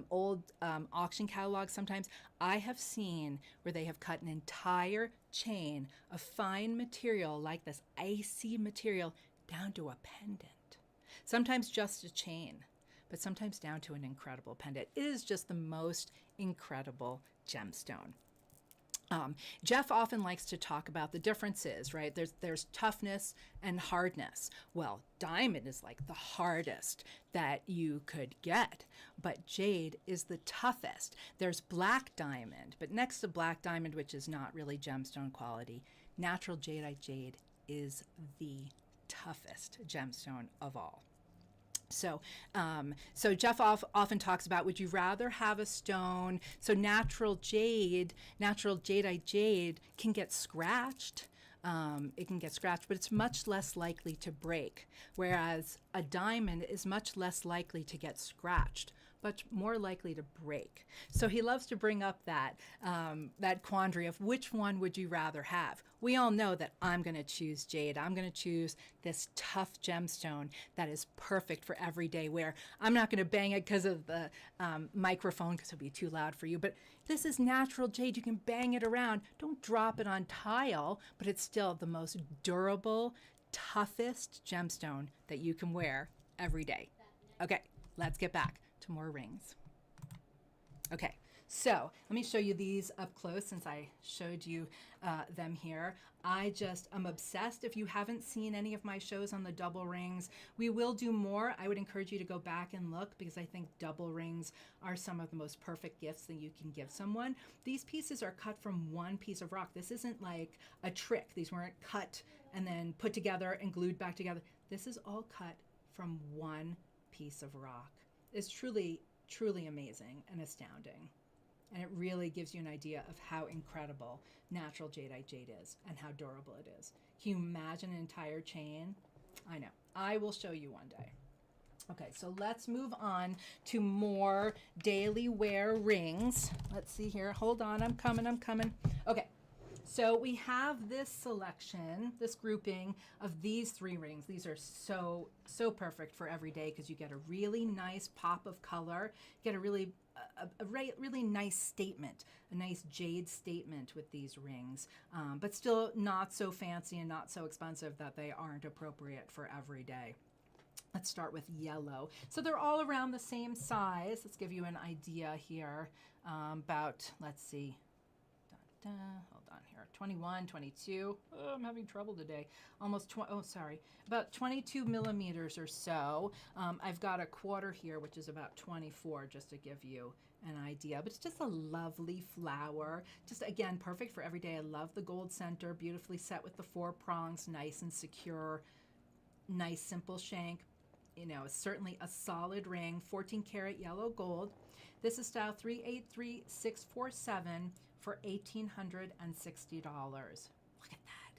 old auction catalogs, sometimes I have seen where they have cut an entire chain of fine material like this icy material down to a pendant. Sometimes just a chain, but sometimes down to an incredible pendant. It is just the most incredible gemstone. Jeff often likes to talk about the differences, right? There's toughness and hardness. Well, diamond is like the hardest that you could get, but jade is the toughest. There's black diamond, but next to black diamond, which is not really gemstone quality, natural jadeite jade is the toughest gemstone of all. So Jeff often talks about, would you rather have a stone? So natural jadeite jade can get scratched It can get scratched, but it's much less likely to break, whereas a diamond is much less likely to get scratched, but more likely to break. So he loves to bring up that quandary of which one would you rather have. We all know that I'm going to choose jade. I'm going to choose this tough gemstone that is perfect for everyday wear. I'm not going to bang it because of the microphone, because it'll be too loud for you, but this is natural jade. You can bang it around. Don't drop it on tile, but it's still the most durable, toughest gemstone that you can wear every day. Okay, let's get back to more rings. Okay, so let me show you these up close since I showed you them here. I'm obsessed. If you haven't seen any of my shows on the double rings, we will do more. I would encourage you to go back and look because I think double rings are some of the most perfect gifts that you can give someone. These pieces are cut from one piece of rock. This isn't like a trick. These weren't cut and then put together and glued back together. This is all cut from one piece of rock. It's truly, truly amazing and astounding. And it really gives you an idea of how incredible natural jadeite jade is and how durable it is. Can you imagine an entire chain? I know. I will show you one day. Okay, so let's move on to more daily wear rings. Let's see here. Hold on, I'm coming. Okay, so we have this selection, this grouping of these 3 rings. These are so perfect for every day because you get a really nice pop of color, get a really nice statement, a nice jade statement with these rings, but still not so fancy and not so expensive that they aren't appropriate for every day. Let's start with yellow. So they're all around the same size. Let's give you an idea here about, let's see, hold on here, 21, 22. Oh, I'm having trouble today. About 22 millimeters or so. I've got a quarter here, which is about 24, just to give you an idea. But it's just a lovely flower. Just, again, perfect for every day. I love the gold center, beautifully set with the 4 prongs, nice and secure. Nice, simple shank. You know, it's certainly a solid ring, 14 karat yellow gold. This is style 383647 for $1,860. Look at that.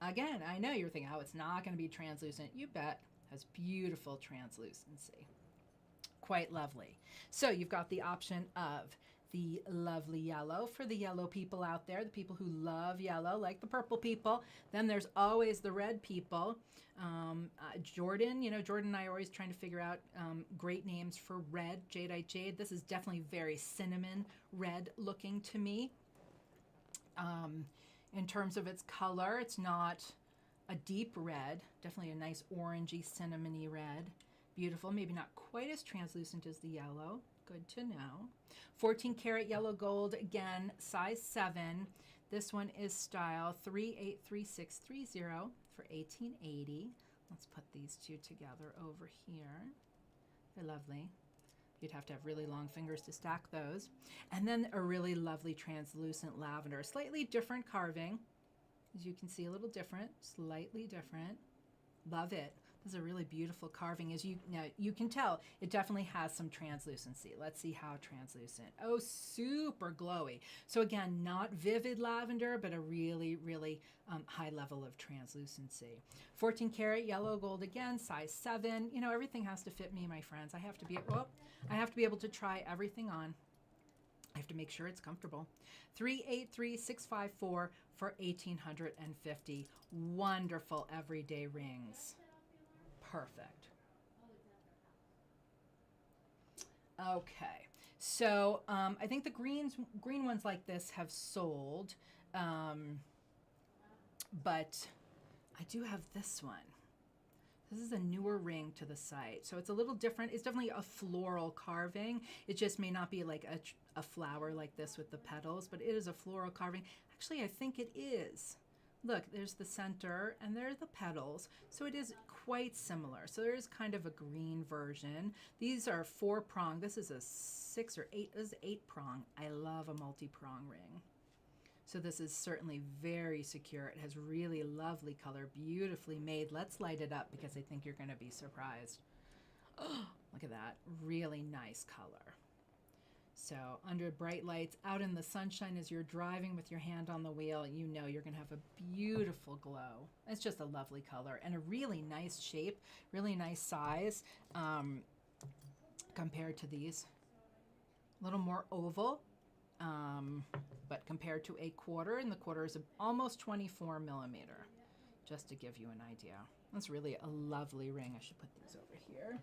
Again, I know you're thinking, oh, it's not going to be translucent. You bet. It has beautiful translucency. Quite lovely. So you've got the option of the lovely yellow for the yellow people out there, the people who love yellow, like the purple people. Then there's always the red people. Jordan, Jordan and I are always trying to figure out great names for red, jadeite jade. This is definitely very cinnamon red looking to me. In terms of its color, it's not a deep red, definitely a nice orangey, cinnamony red. Beautiful, maybe not quite as translucent as the yellow. Good to know. 14 karat yellow gold, again, size 7. This one is style 383630 for $1,880. Let's put these 2 together over here. They're lovely. You'd have to have really long fingers to stack those. And then a really lovely translucent lavender. Slightly different carving. As you can see, a little different, slightly different. Love it. This is a really beautiful carving. As you can tell, it definitely has some translucency. Let's see how translucent. Oh, super glowy. So again, not vivid lavender, but a really, really high level of translucency. 14 karat yellow gold again, size 7. Everything has to fit me, my friends. I have to be able to try everything on. I have to make sure it's comfortable. 383654 for $1,850. Wonderful everyday rings. Perfect. Okay, so I think the green ones like this have sold, but I do have this one. This is a newer ring to the site, so it's a little different. It's definitely a floral carving. It just may not be like a flower like this with the petals, but it is a floral carving. Actually, I think it is. Look, there's the center and there are the petals. So it is quite similar. So there is kind of a green version. These are 4 prong. This is a 6 or 8, this is 8 prong. I love a multi-prong ring. So this is certainly very secure. It has really lovely color, beautifully made. Let's light it up because I think you're going to be surprised. Oh, look at that. Really nice color. So under bright lights, out in the sunshine as you're driving with your hand on the wheel, you know you're going to have a beautiful glow. It's just a lovely color and a really nice shape, really nice size compared to these. A little more oval, but compared to a quarter, and the quarter is almost 24 millimeter, just to give you an idea. That's really a lovely ring. I should put these over here.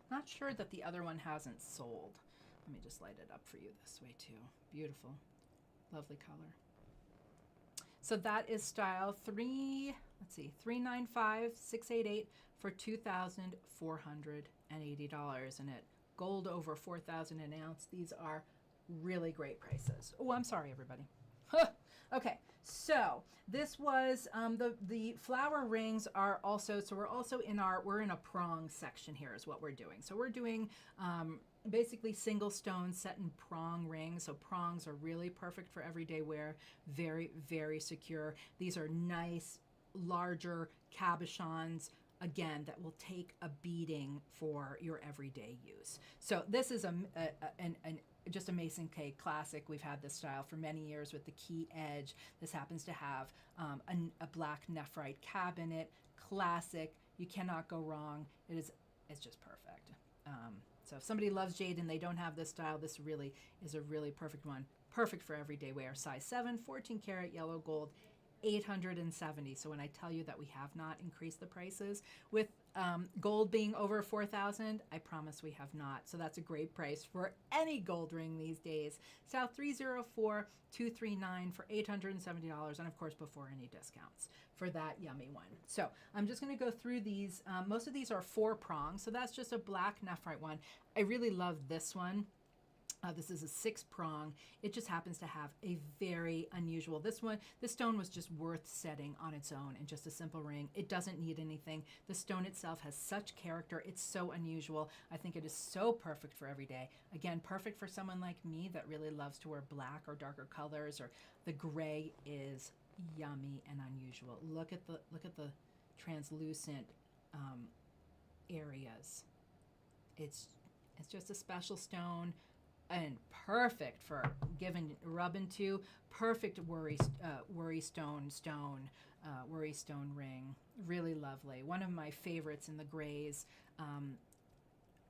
I'm not sure that the other one hasn't sold. Let me just light it up for you this way too. Beautiful, lovely color. So that is style 395688 for $2,480, and at gold over 4,000 an ounce, these are really great prices. Oh, I'm sorry, everybody. Okay, so this was the flower rings are also, so we're in a prong section here is what we're doing. So we're doing basically single stone set in prong rings. So prongs are really perfect for everyday wear, very, very secure. These are nice, larger cabochons, again, that will take a beating for your everyday use. So this is just a Mason K classic. We've had this style for many years with the key edge. This happens to have a black nephrite cabinet, classic. You cannot go wrong. It's just perfect. So if somebody loves jade and they don't have this style, this really is a really perfect one. Perfect for everyday wear. Size 7, 14 karat yellow gold, $870. So when I tell you that we have not increased the prices with gold being over 4,000, I promise we have not. So that's a great price for any gold ring these days. Style 304239 for $870, and of course before any discounts for that yummy one. So I'm just going to go through these. Most of these are 4 prongs, so that's just a black nephrite one. I really love this one. This is a 6 prong. It just happens to have a very unusual, this stone was just worth setting on its own in just a simple ring. It doesn't need anything. The stone itself has such character. It's so unusual. I think it is so perfect for every day. Again, perfect for someone like me that really loves to wear black or darker colors, or the gray is yummy and unusual. Look at the translucent areas. It's just a special stone. And perfect for rubbing to. Perfect worry stone ring. Really lovely. One of my favorites in the grays.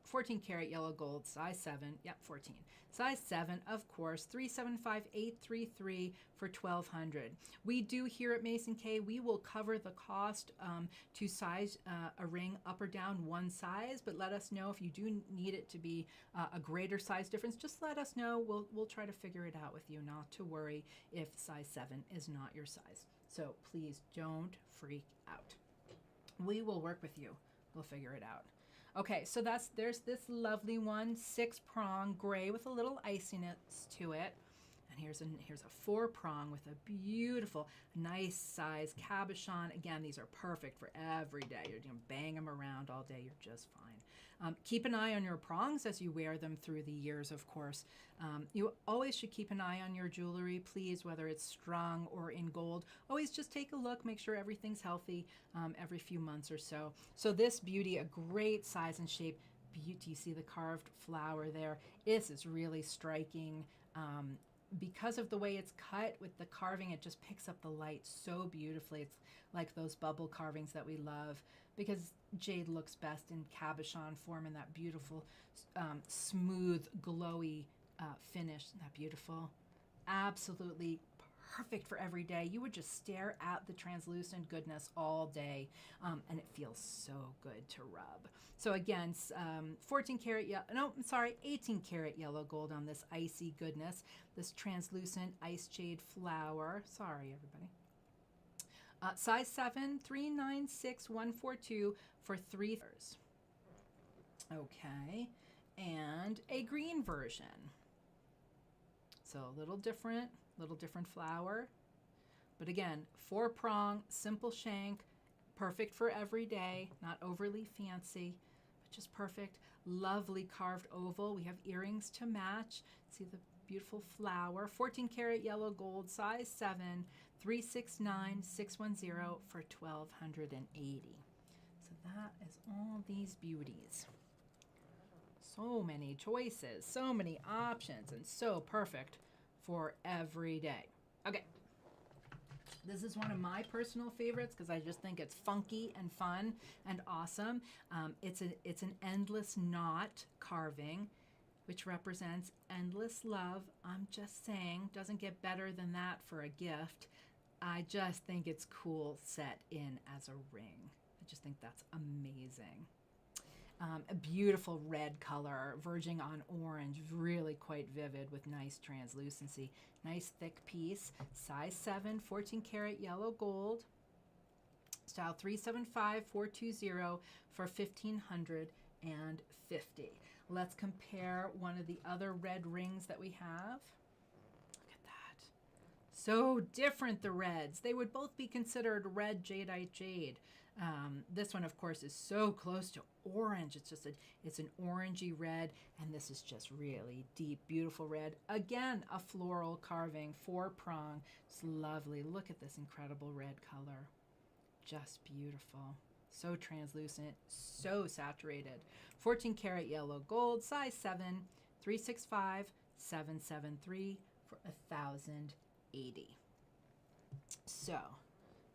14 karat yellow gold, size 7. Yep, 14. Size 7, of course, 375833 for $1,200. We do here at Mason K, we will cover the cost to size a ring up or down one size, but let us know if you do need it to be a greater size difference. Just let us know. We'll try to figure it out with you. Not to worry if size 7 is not your size. So please don't freak out. We will work with you. We'll figure it out. Okay, so there's this lovely one, 6 prong gray with a little iciness to it. And here's a 4 prong with a beautiful, nice size cabochon. Again, these are perfect for every day. You're gonna bang them around all day. You're just fine. Keep an eye on your prongs as you wear them through the years, of course. You always should keep an eye on your jewelry, please, whether it's strung or in gold. Always just take a look, make sure everything's healthy every few months or so. So this beauty, a great size and shape. You see the carved flower there. This is really striking. Because of the way it's cut with the carving, it just picks up the light so beautifully. It's like those bubble carvings that we love, because jade looks best in cabochon form in that beautiful, smooth, glowy finish. Isn't that beautiful? Absolutely perfect for every day. You would just stare at the translucent goodness all day, and it feels so good to rub. So again, 18 karat yellow gold on this icy goodness, this translucent ice jade flower. Sorry, everybody. Size 7, 396142 for $3. Okay, and a green version. So a little different flower. But again, 4 prong, simple shank, perfect for every day, not overly fancy, but just perfect. Lovely carved oval. We have earrings to match. See the beautiful flower. 14 karat yellow gold, size 7, 369610 for $1,280. So that is all these beauties. So many choices, so many options, and so perfect for every day. Okay. This is one of my personal favorites because I just think it's funky and fun and awesome. It's an endless knot carving, which represents endless love. I'm just saying, doesn't get better than that for a gift. I just think it's cool set in as a ring. I just think that's amazing. A beautiful red color, verging on orange, really quite vivid with nice translucency. Nice thick piece, size 7, 14 karat yellow gold, style 375420 for $1,550. Let's compare one of the other red rings that we have. Look at that. So different, the reds. They would both be considered red jadeite jade. This one, of course, is so close to orange. It's an orangey red, and this is just really deep, beautiful red. Again, a floral carving, 4-prong. It's lovely. Look at this incredible red color. Just beautiful. So translucent, so saturated. 14 karat yellow gold, size 7, 365773 for $1,080. So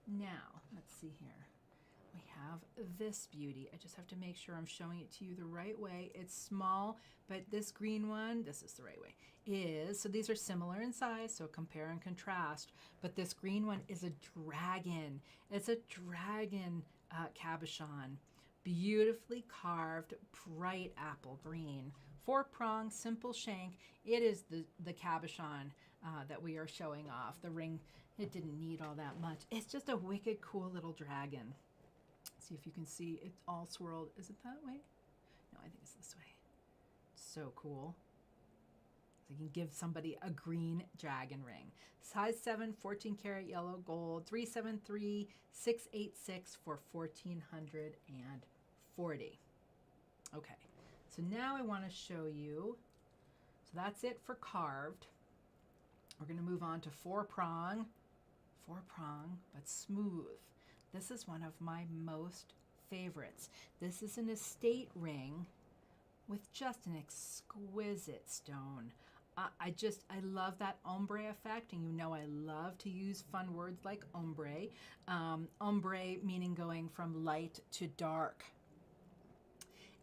now let's see here. We have this beauty. I just have to make sure I'm showing it to you the right way. It's small, but this green one, this is the right way, so these are similar in size, so compare and contrast. But this green one is a dragon. It's a dragon cabochon, beautifully carved, bright apple green, 4-prong, simple shank. It is the cabochon that we are showing off. The ring, it didn't need all that much. It's just a wicked cool little dragon. See if you can see it all swirled. Is it that way? No, I think it's this way. So cool. So you can give somebody a green dragon ring. Size 7, 14 karat yellow gold, 373686 for $1,440. Okay, so now I want to show you. So that's it for carved. We're going to move on to 4-prong, but smooth. This is one of my most favorites. This is an estate ring with just an exquisite stone. I love that ombre effect, and you know I love to use fun words like ombre. Ombre meaning going from light to dark.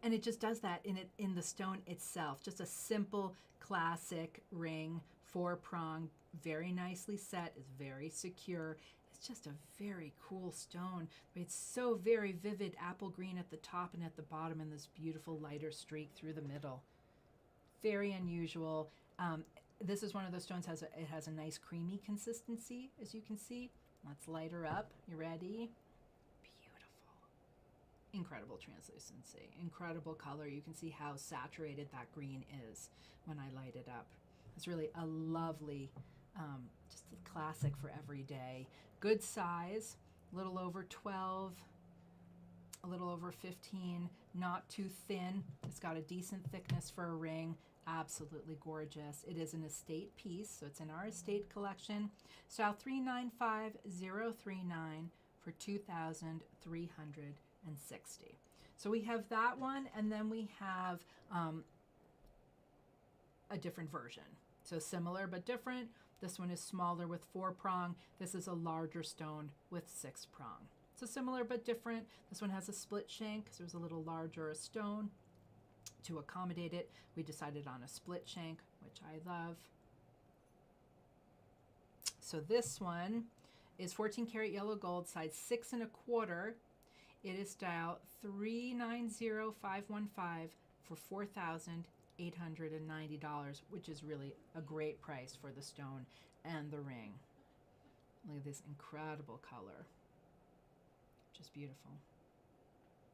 And it just does that in the stone itself. Just a simple, classic ring, 4-prong, very nicely set, is very secure. It's just a very cool stone. It's so very vivid apple green at the top and at the bottom, and this beautiful lighter streak through the middle. Very unusual. This is one of those stones, it has a nice creamy consistency, as you can see. Let's light her up. You ready? Beautiful. Incredible translucency, incredible color. You can see how saturated that green is when I light it up. It's really a lovely, just a classic for every day. Good size, a little over 12, a little over 15, not too thin. It's got a decent thickness for a ring. Absolutely gorgeous. It is an estate piece, so it's in our estate collection. Style 395039 for $2,360. So we have that one, and then we have a different version. So similar but different. This one is smaller with 4-prong. This is a larger stone with 6-prong. So similar but different. This one has a split shank, so there's a little larger a stone. To accommodate it, we decided on a split shank, which I love. So this one is 14 karat yellow gold, size 6 1/4. It is style 390515 for $4,890, which is really a great price for the stone and the ring. Look at this incredible color. Just beautiful.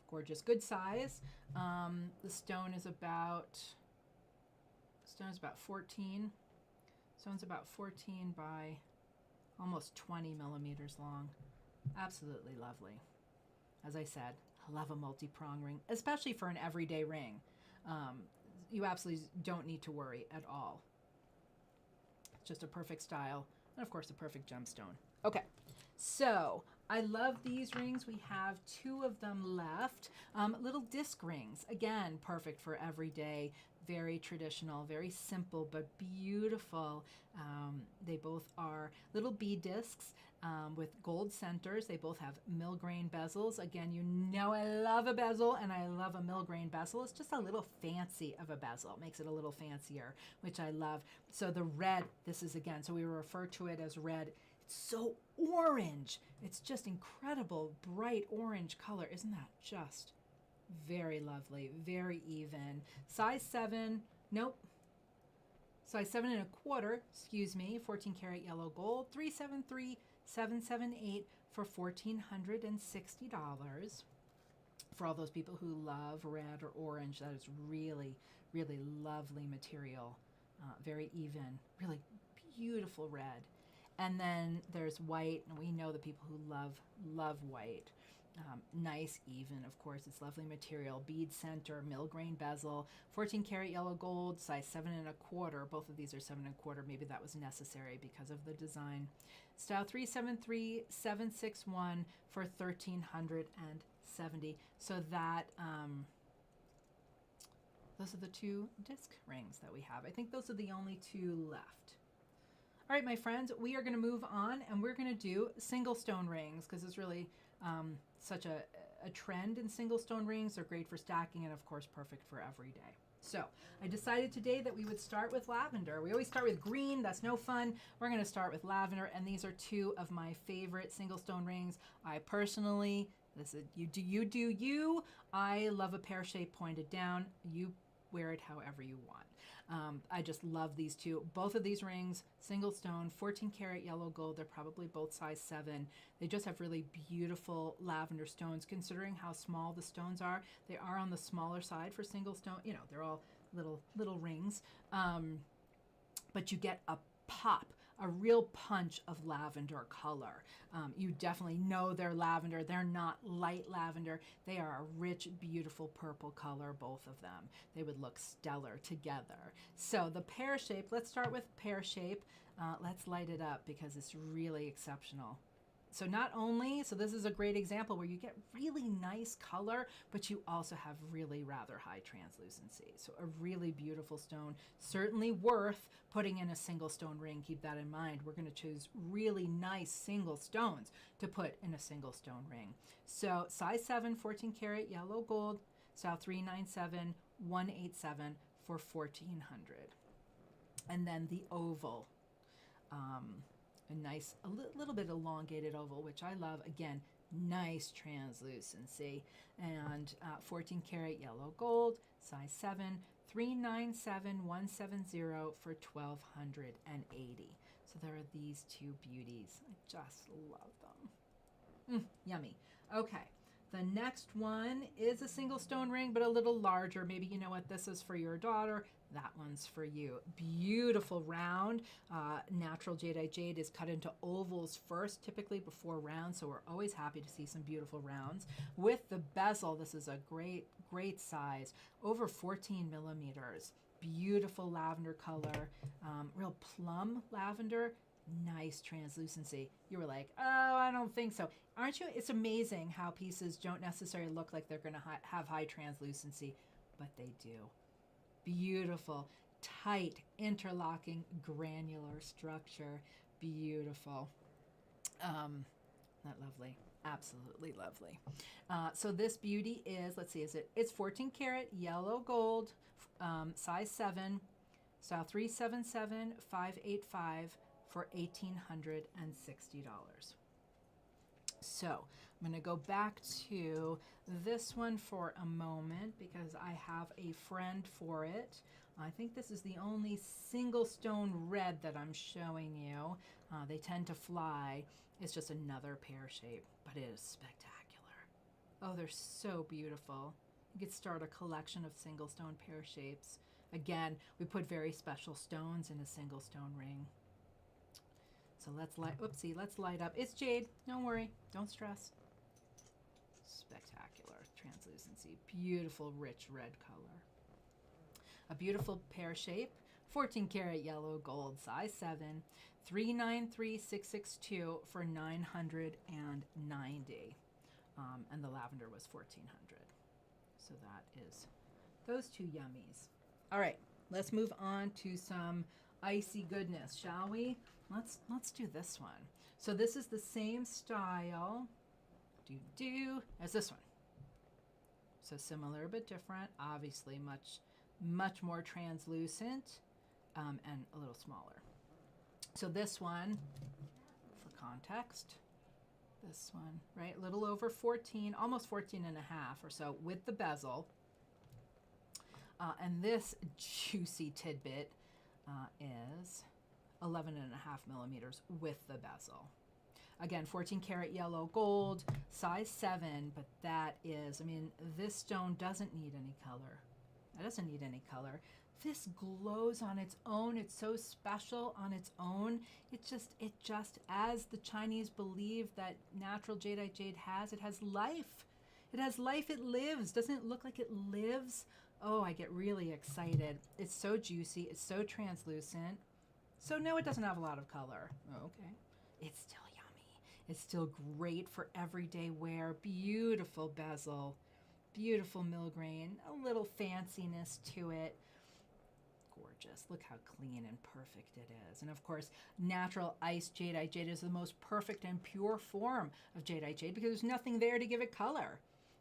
Gorgeous. Good size. The stone is about 14. Stone's about 14 by almost 20 millimeters long. Absolutely lovely. As I said, I love a multi-prong ring, especially for an everyday ring. You absolutely don't need to worry at all. It's just a perfect style, and of course a perfect gemstone. Okay, so I love these rings. We have 2 of them left. Little disc rings. Again, perfect for everyday. Very traditional, very simple, but beautiful. They both are little bead discs with gold centers. They both have mil-grain bezels. Again, you know I love a bezel, and I love a mil-grain bezel. It's just a little fancy of a bezel. It makes it a little fancier, which I love. So the red, this is again, so we refer to it as red. It's so orange. It's just incredible, bright orange color. Isn't that just very lovely, very even. Size 7, nope. Size 7 and a quarter, excuse me, 14 karat yellow gold, 373778 for $1,460. For all those people who love red or orange, that is really, really lovely material. Very even, really beautiful red. And then there's white, and we know the people who love white. Nice, even, of course, it's lovely material. Bead center, mil-grain bezel, 14 karat yellow gold, size 7 and a quarter. Both of these are 7 and a quarter. Maybe that was necessary because of the design. Style 373761 for $1,370. So that, those are the 2 disc rings that we have. I think those are the only 2 left. All right, my friends, we are going to move on, and we're going to do single stone rings because it's really such a trend in single stone rings. They're great for stacking and, of course, perfect for every day. So I decided today that we would start with lavender. We always start with green. That's no fun. We're going to start with lavender, and these are 2 of my favorite single stone rings. I personally, this is you do you. I love a pear shape pointed down. You wear it however you want. I just love these 2. Both of these rings, single stone, 14 karat yellow gold. They're probably both size 7. They just have really beautiful lavender stones. Considering how small the stones are, they are on the smaller side for single stone. You know, they're all little rings. But you get a pop, a real punch of lavender color. You definitely know they're lavender. They're not light lavender. They are a rich, beautiful purple color, both of them. They would look stellar together. So the pear shape, let's start with pear shape. Let's light it up because it's really exceptional. So not only, so this is a great example where you get really nice color, but you also have really rather high translucency. So a really beautiful stone, certainly worth putting in a single stone ring. Keep that in mind. We're going to choose really nice single stones to put in a single stone ring. So size 7, 14 karat yellow gold, style 397187 for $1,400. And then the oval. A nice, little bit elongated oval, which I love. Again, nice translucency. And 14 karat yellow gold, size 7, 397170 for $1,280. So there are these 2 beauties. I just love them. Yummy. Okay. The next one is a single stone ring, but a little larger. Maybe you know what, this is for your daughter. That one's for you. Beautiful round. Natural jadeite jade is cut into ovals first, typically before rounds, so we're always happy to see some beautiful rounds. With the bezel, this is a great size, over 14 millimeters. Beautiful lavender color, real plum lavender. Nice translucency. You were like, oh, I don't think so. Aren't you? It's amazing how pieces don't necessarily look like they're going to have high translucency, but they do. Beautiful, tight, interlocking, granular structure. Beautiful. Not lovely? Absolutely lovely. So this beauty is, let's see, it's 14 karat yellow gold, size 7, style 377585 for $1,860. So I'm going to go back to this one for a moment because I have a friend for it. I think this is the only single stone red that I'm showing you. They tend to fly. It's just another pear shape, but it is spectacular. Oh, they're so beautiful. You could start a collection of single stone pear shapes. Again, we put very special stones in a single stone ring. So let's light up. It's jade. Don't worry. Don't stress. Spectacular translucency. Beautiful, rich red color. A beautiful pear shape 14 karat yellow gold, size 7, 393662 for 990. And the lavender was 1400. So that is those two yummies. All right, let's move on to some icy goodness, shall we? Let's do this one. So this is the same style as this one. So similar but different, obviously much more translucent, and a little smaller. So this one, for context, this one, right, a little over 14, almost 14 and a half or so with the bezel. And this juicy tidbit is 11 and a half millimeters with the bezel. Again, 14 karat yellow gold, size 7, but that is, I mean, this stone doesn't need any color. It doesn't need any color. This glows on its own. It's so special on its own. It just, as the Chinese believe that natural jadeite jade has, it has life. It has life, it lives. Doesn't it look like it lives? Oh, I get really excited. It's so juicy, it's so translucent. So no, it doesn't have a lot of color. Oh, okay. It's still yummy. It's still great for everyday wear. Beautiful bezel, beautiful millgrain, a little fanciness to it. Gorgeous. Look how clean and perfect it is. And of course, natural ice jadeite jade is the most perfect and pure form of jadeite jade because there's nothing there to give it color.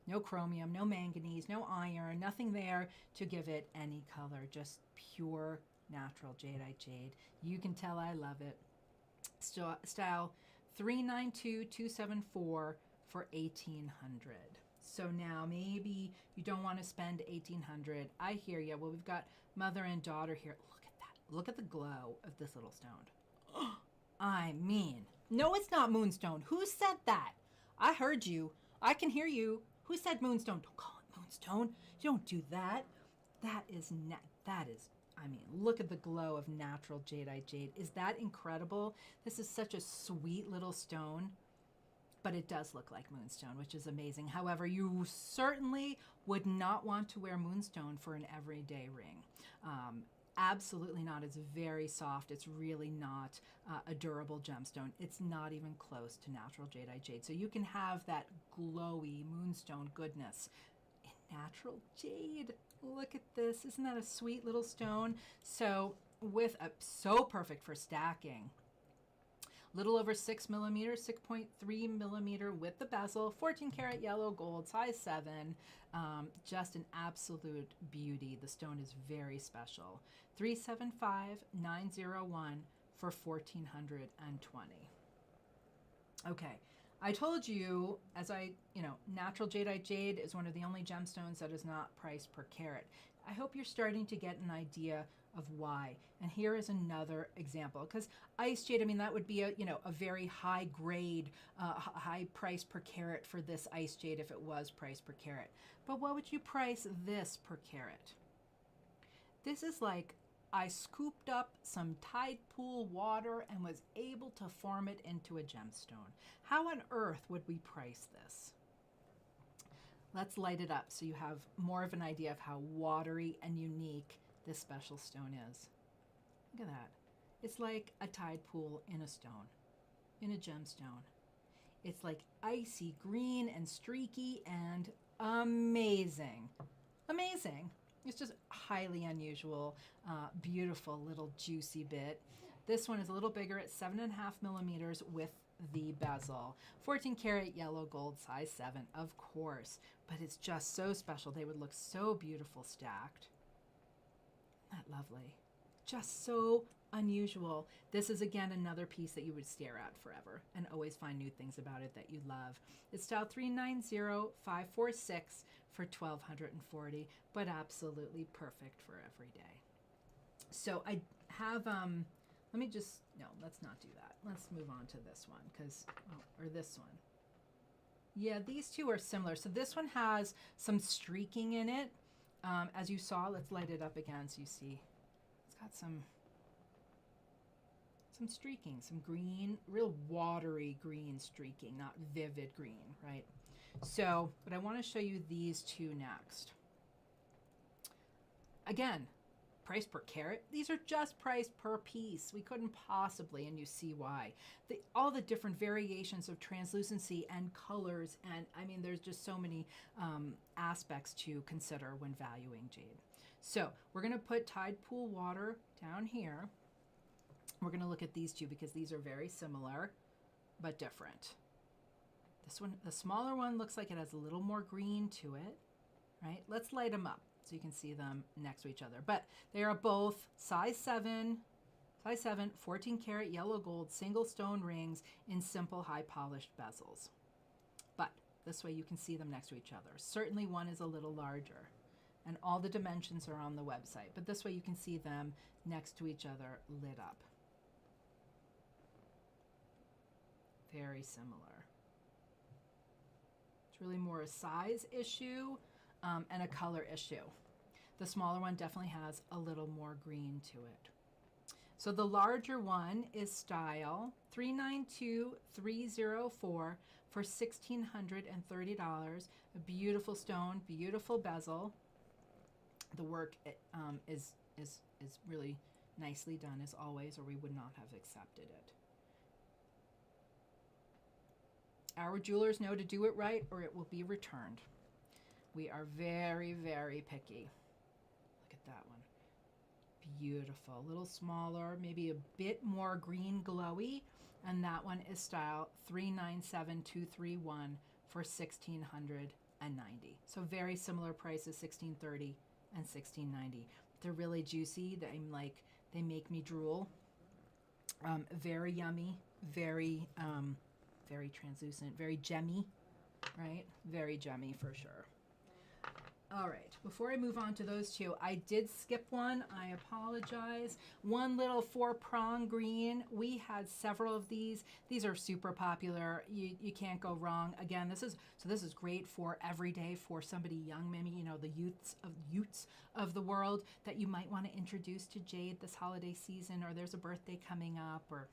No chromium, no manganese, no iron, nothing there to give it any color. Just pure natural jadeite jade. You can tell I love it. Style 392274 for 1800. So now maybe you don't want to spend 1800. I hear you. Well, we've got mother and daughter here. Look at that. Look at the glow of this little stone. I mean, no, it's not moonstone. Who said that? I heard you. I can hear you. Who said moonstone? Don't call it moonstone. You don't do that. That is, I mean, look at the glow of natural jadeite jade. Is that incredible? This is such a sweet little stone. But it does look like moonstone, which is amazing. However, you certainly would not want to wear moonstone for an everyday ring. Absolutely not. It's very soft. It's really not a durable gemstone. It's not even close to natural jadeite jade. So you can have that glowy moonstone goodness in natural jade. Look at this. Isn't that a sweet little stone? So so perfect for stacking. Little over 6 millimeters, 6.3 millimeter with the bezel, 14 karat yellow gold, size 7. Just an absolute beauty. The stone is very special. 375901 for 1420. Okay, I told you, natural jadeite jade is one of the only gemstones that is not priced per carat. I hope you're starting to get an idea of why. And here is another example, because ice jade, I mean, that would be a very high grade, high price per carat for this ice jade if it was priced per carat. But what would you price this per carat? This is like I scooped up some tide pool water and was able to form it into a gemstone. How on earth would we price this? Let's light it up so you have more of an idea of how watery and unique this special stone is. Look at that. It's like a tide pool in a stone, in a gemstone. It's like icy green and streaky and amazing. Amazing. It's just highly unusual, beautiful little juicy bit. This one is a little bigger at 7.5 millimeters with the bezel. 14 karat yellow gold, size 7, of course, but it's just so special. They would look so beautiful stacked. Isn't that lovely? Just so unusual. This is again another piece that you would stare at forever and always find new things about it that you love. It's style 390546 for 1240, but absolutely perfect for every day. So I have let's not do that. Let's move on to this one or this one. Yeah, these two are similar. So this one has some streaking in it. As you saw, let's light it up again so you see. It's got some streaking, some green, real watery green streaking, not vivid green, right? So, but I want to show you these two next. Again, price per carat. These are just priced per piece. We couldn't possibly, and you see why. All the different variations of translucency and colors, and I mean, there's just so many aspects to consider when valuing jade. So we're going to put Tide Pool water down here. We're going to look at these two because these are very similar but different. This one, the smaller one, looks like it has a little more green to it, right? Let's light them up so you can see them next to each other. But they are both size 7, 14 karat yellow gold single stone rings in simple high polished bezels. But this way you can see them next to each other. Certainly one is a little larger, and all the dimensions are on the website, but this way you can see them next to each other lit up. Very similar. It's really more a size issue and a color issue. The smaller one definitely has a little more green to it. So the larger one is style 392304 for $1,630. A beautiful stone, beautiful bezel. The work is really nicely done as always, or we would not have accepted it. Our jewelers know to do it right or it will be returned. We are very, very picky. Look at that one. Beautiful. A little smaller, maybe a bit more green glowy. And that one is style 397231 for $1,690. So very similar prices, $1,630 and $1,690. They're really juicy. They make me drool. Very yummy, very translucent, very gemmy, right? Very gemmy for sure. All right, before I move on to those two, I did skip one. I apologize. One little 4-prong green. We had several of these. These are super popular. You can't go wrong. Again, this is great for every day for somebody young, maybe, you know, the youths of the world that you might want to introduce to jade this holiday season, or there's a birthday coming up, or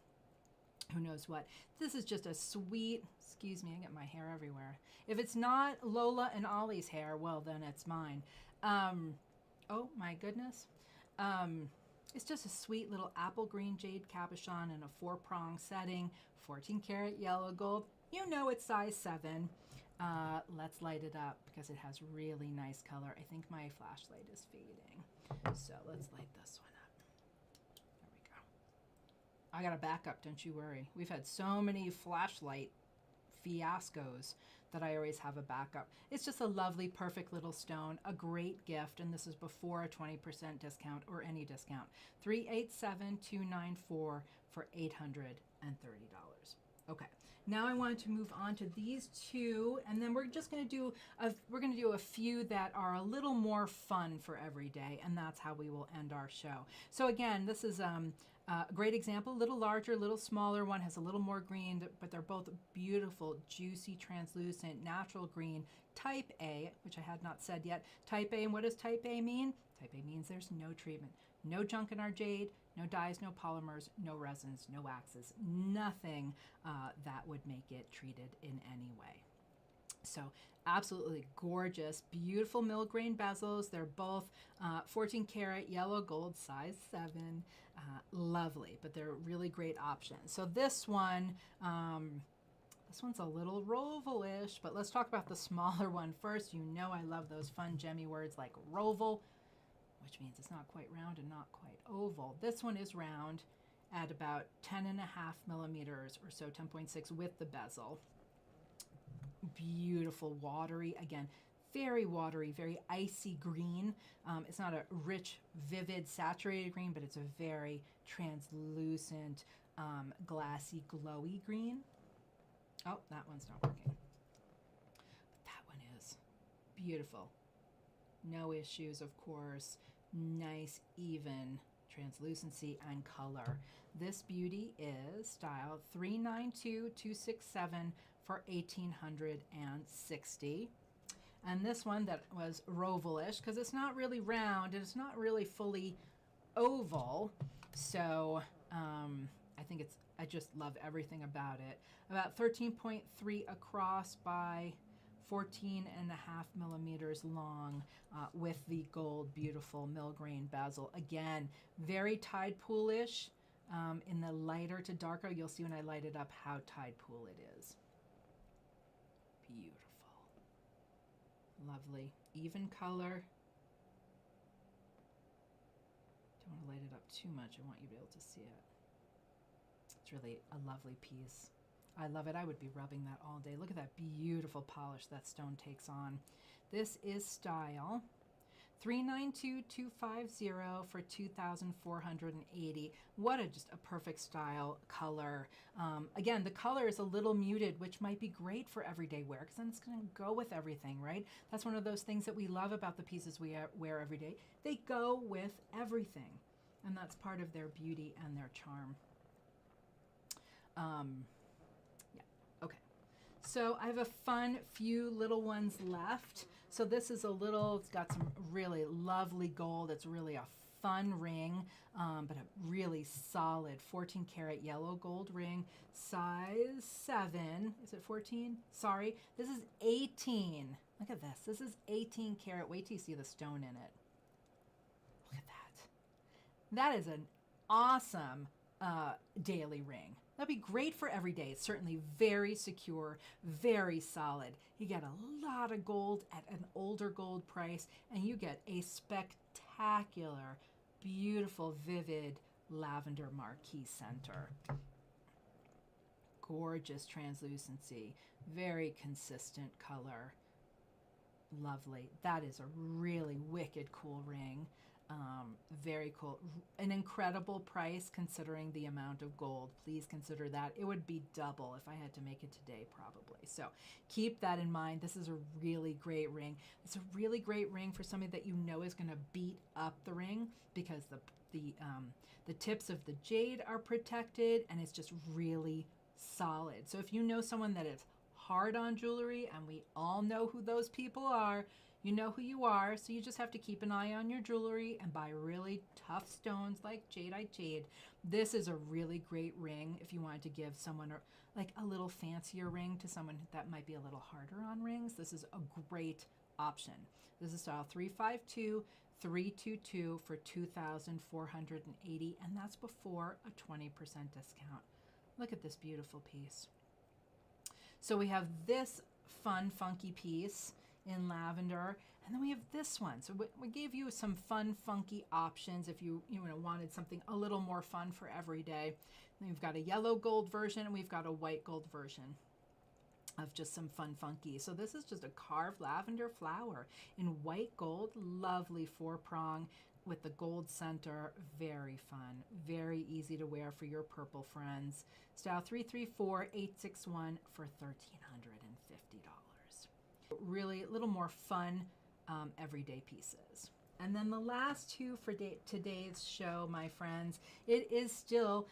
who knows what. This is just a sweet, excuse me, I get my hair everywhere. If it's not Lola and Ollie's hair, well, then it's mine. Oh my goodness. It's just a sweet little apple green jade cabochon in a 4-prong setting, 14 karat yellow gold. You know it's size 7. Let's light it up because it has really nice color. I think my flashlight is fading. So let's light this one up. I got a backup, don't you worry. We've had so many flashlight fiascos that I always have a backup. It's just a lovely, perfect little stone, a great gift, and this is before a 20% discount or any discount. 387294 for $830. Okay, now I wanted to move on to these two, and then we're just going to do a few that are a little more fun for every day, and that's how we will end our show. So again, this is a great example, a little larger, a little smaller. One has a little more green, but they're both beautiful, juicy, translucent, natural green, type A, which I had not said yet. Type A, and what does type A mean? Type A means there's no treatment, no junk in our jade, no dyes, no polymers, no resins, no waxes, nothing that would make it treated in any way. So absolutely gorgeous, beautiful mill grain bezels. They're both 14 karat yellow gold, size 7. Lovely, but they're really great options. So this one's a little roval-ish, but let's talk about the smaller one first. You know I love those fun gemmy words like roval, which means it's not quite round and not quite oval. This one is round at about 10.5 millimeters or so, 10.6 with the bezel. Beautiful, watery, again, very watery, very icy green. It's not a rich, vivid, saturated green, but it's a very translucent, glassy, glowy green. Oh, that one's not working. But that one is beautiful. No issues, of course. Nice, even translucency and color. This beauty is style 392267 for $1,860. And this one that was roval-ish, because it's not really round and it's not really fully oval. So I just love everything about it. About 13.3 across by 14.5 millimeters long with the gold, beautiful mill-grain bezel. Again, very tide poolish. In the lighter to darker, you'll see when I light it up how tide pool it is. Beautiful. Lovely. Even color. Don't want to light it up too much. I want you to be able to see it. It's really a lovely piece. I love it. I would be rubbing that all day. Look at that beautiful polish that stone takes on. This is style 392250 for 2,480. What just a perfect style color. Again, the color is a little muted, which might be great for everyday wear because then it's going to go with everything, right? That's one of those things that we love about the pieces we wear every day. They go with everything, and that's part of their beauty and their charm. Yeah, okay. So I have a fun few little ones left. So this is a little, it's got some really lovely gold. It's really a fun ring, but a really solid 14 karat yellow gold ring, size 7. Is it 14? Sorry, this is 18. Look at this. This is 18 karat. Wait till you see the stone in it. Look at that. That is an awesome daily ring. That'd be great for every day. It's certainly very secure, very solid. You get a lot of gold at an older gold price, and you get a spectacular, beautiful, vivid lavender marquee center. Gorgeous translucency, very consistent color. Lovely. That is a really wicked cool ring. Very cool. An incredible price considering the amount of gold. Please consider that. It would be double if I had to make it today, probably. So keep that in mind. This is a really great ring. It's a really great ring for somebody that you know is going to beat up the ring because the tips of the jade are protected and it's just really solid. So if you know someone that is hard on jewelry, and we all know who those people are, you know who you are, so you just have to keep an eye on your jewelry and buy really tough stones like Jadeite jade. This is a really great ring if you wanted to give someone like a little fancier ring to someone that might be a little harder on rings. This is a great option. This is style 352322 for 2,480, and that's before a 20% discount. Look at this beautiful piece. So we have this fun, funky piece in lavender, and then we have this one. So we gave you some fun, funky options if you wanted something a little more fun for every day. Then we've got a yellow gold version, and we've got a white gold version of just some fun, funky. So this is just a carved lavender flower in white gold, lovely 4-prong with the gold center. Very fun, very easy to wear for your purple friends. Style 334861 for $1,350. Really a little more fun everyday pieces. And then the last two for today's show, my friends, it is still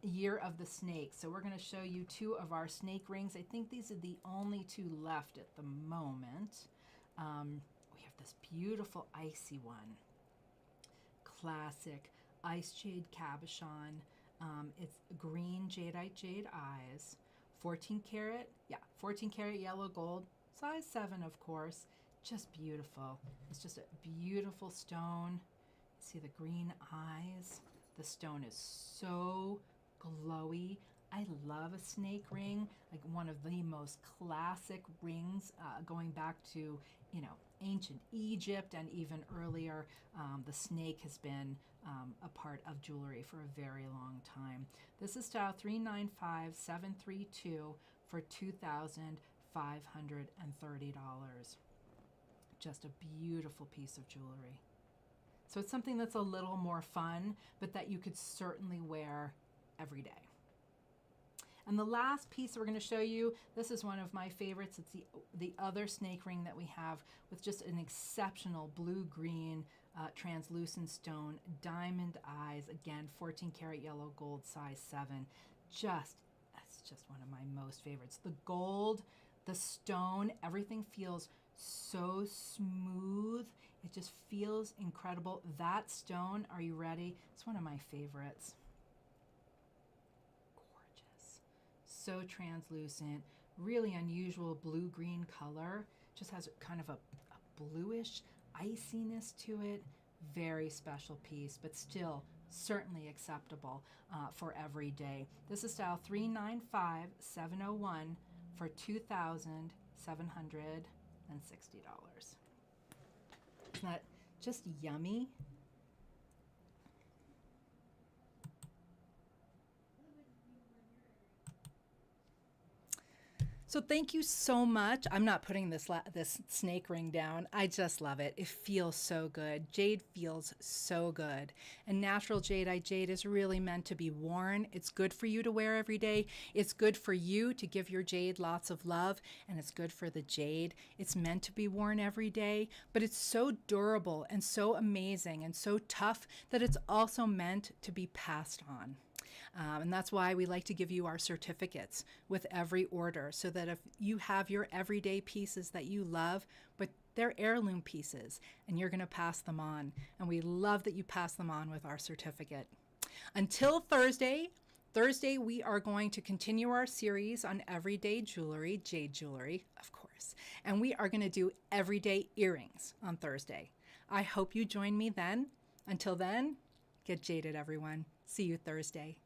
Year of the Snake. So we're going to show you 2 of our snake rings. I think these are the only 2 left at the moment. We have this beautiful icy one. Classic ice jade cabochon. It's green jadeite jade eyes. 14 karat yellow gold. Size 7, of course. Just beautiful. It's just a beautiful stone. See the green eyes? The stone is so glowy. I love a snake ring, like one of the most classic rings going back to, ancient Egypt and even earlier. The snake has been a part of jewelry for a very long time. This is style 395732 for $2,530. Just a beautiful piece of jewelry. So it's something that's a little more fun, but that you could certainly wear every day. And the last piece we're going to show you, this is one of my favorites. It's the other snake ring that we have with just an exceptional blue-green translucent stone, diamond eyes, again, 14 karat yellow gold, size 7. That's just one of my most favorites. The gold, the stone, everything feels so smooth. It just feels incredible. That stone, are you ready? It's one of my favorites. So translucent, really unusual blue-green color. Just has kind of a bluish iciness to it. Very special piece, but still certainly acceptable for every day. This is style 395701 for $2,760. Isn't that just yummy? So thank you so much. I'm not putting this snake ring down. I just love it. It feels so good. Jade feels so good. And natural jadeite jade is really meant to be worn. It's good for you to wear every day. It's good for you to give your jade lots of love, and it's good for the jade. It's meant to be worn every day, but it's so durable and so amazing and so tough that it's also meant to be passed on. And that's why we like to give you our certificates with every order, so that if you have your everyday pieces that you love, but they're heirloom pieces, and you're going to pass them on. And we love that you pass them on with our certificate. Until Thursday, we are going to continue our series on everyday jewelry, jade jewelry, of course. And we are going to do everyday earrings on Thursday. I hope you join me then. Until then, get jaded, everyone. See you Thursday.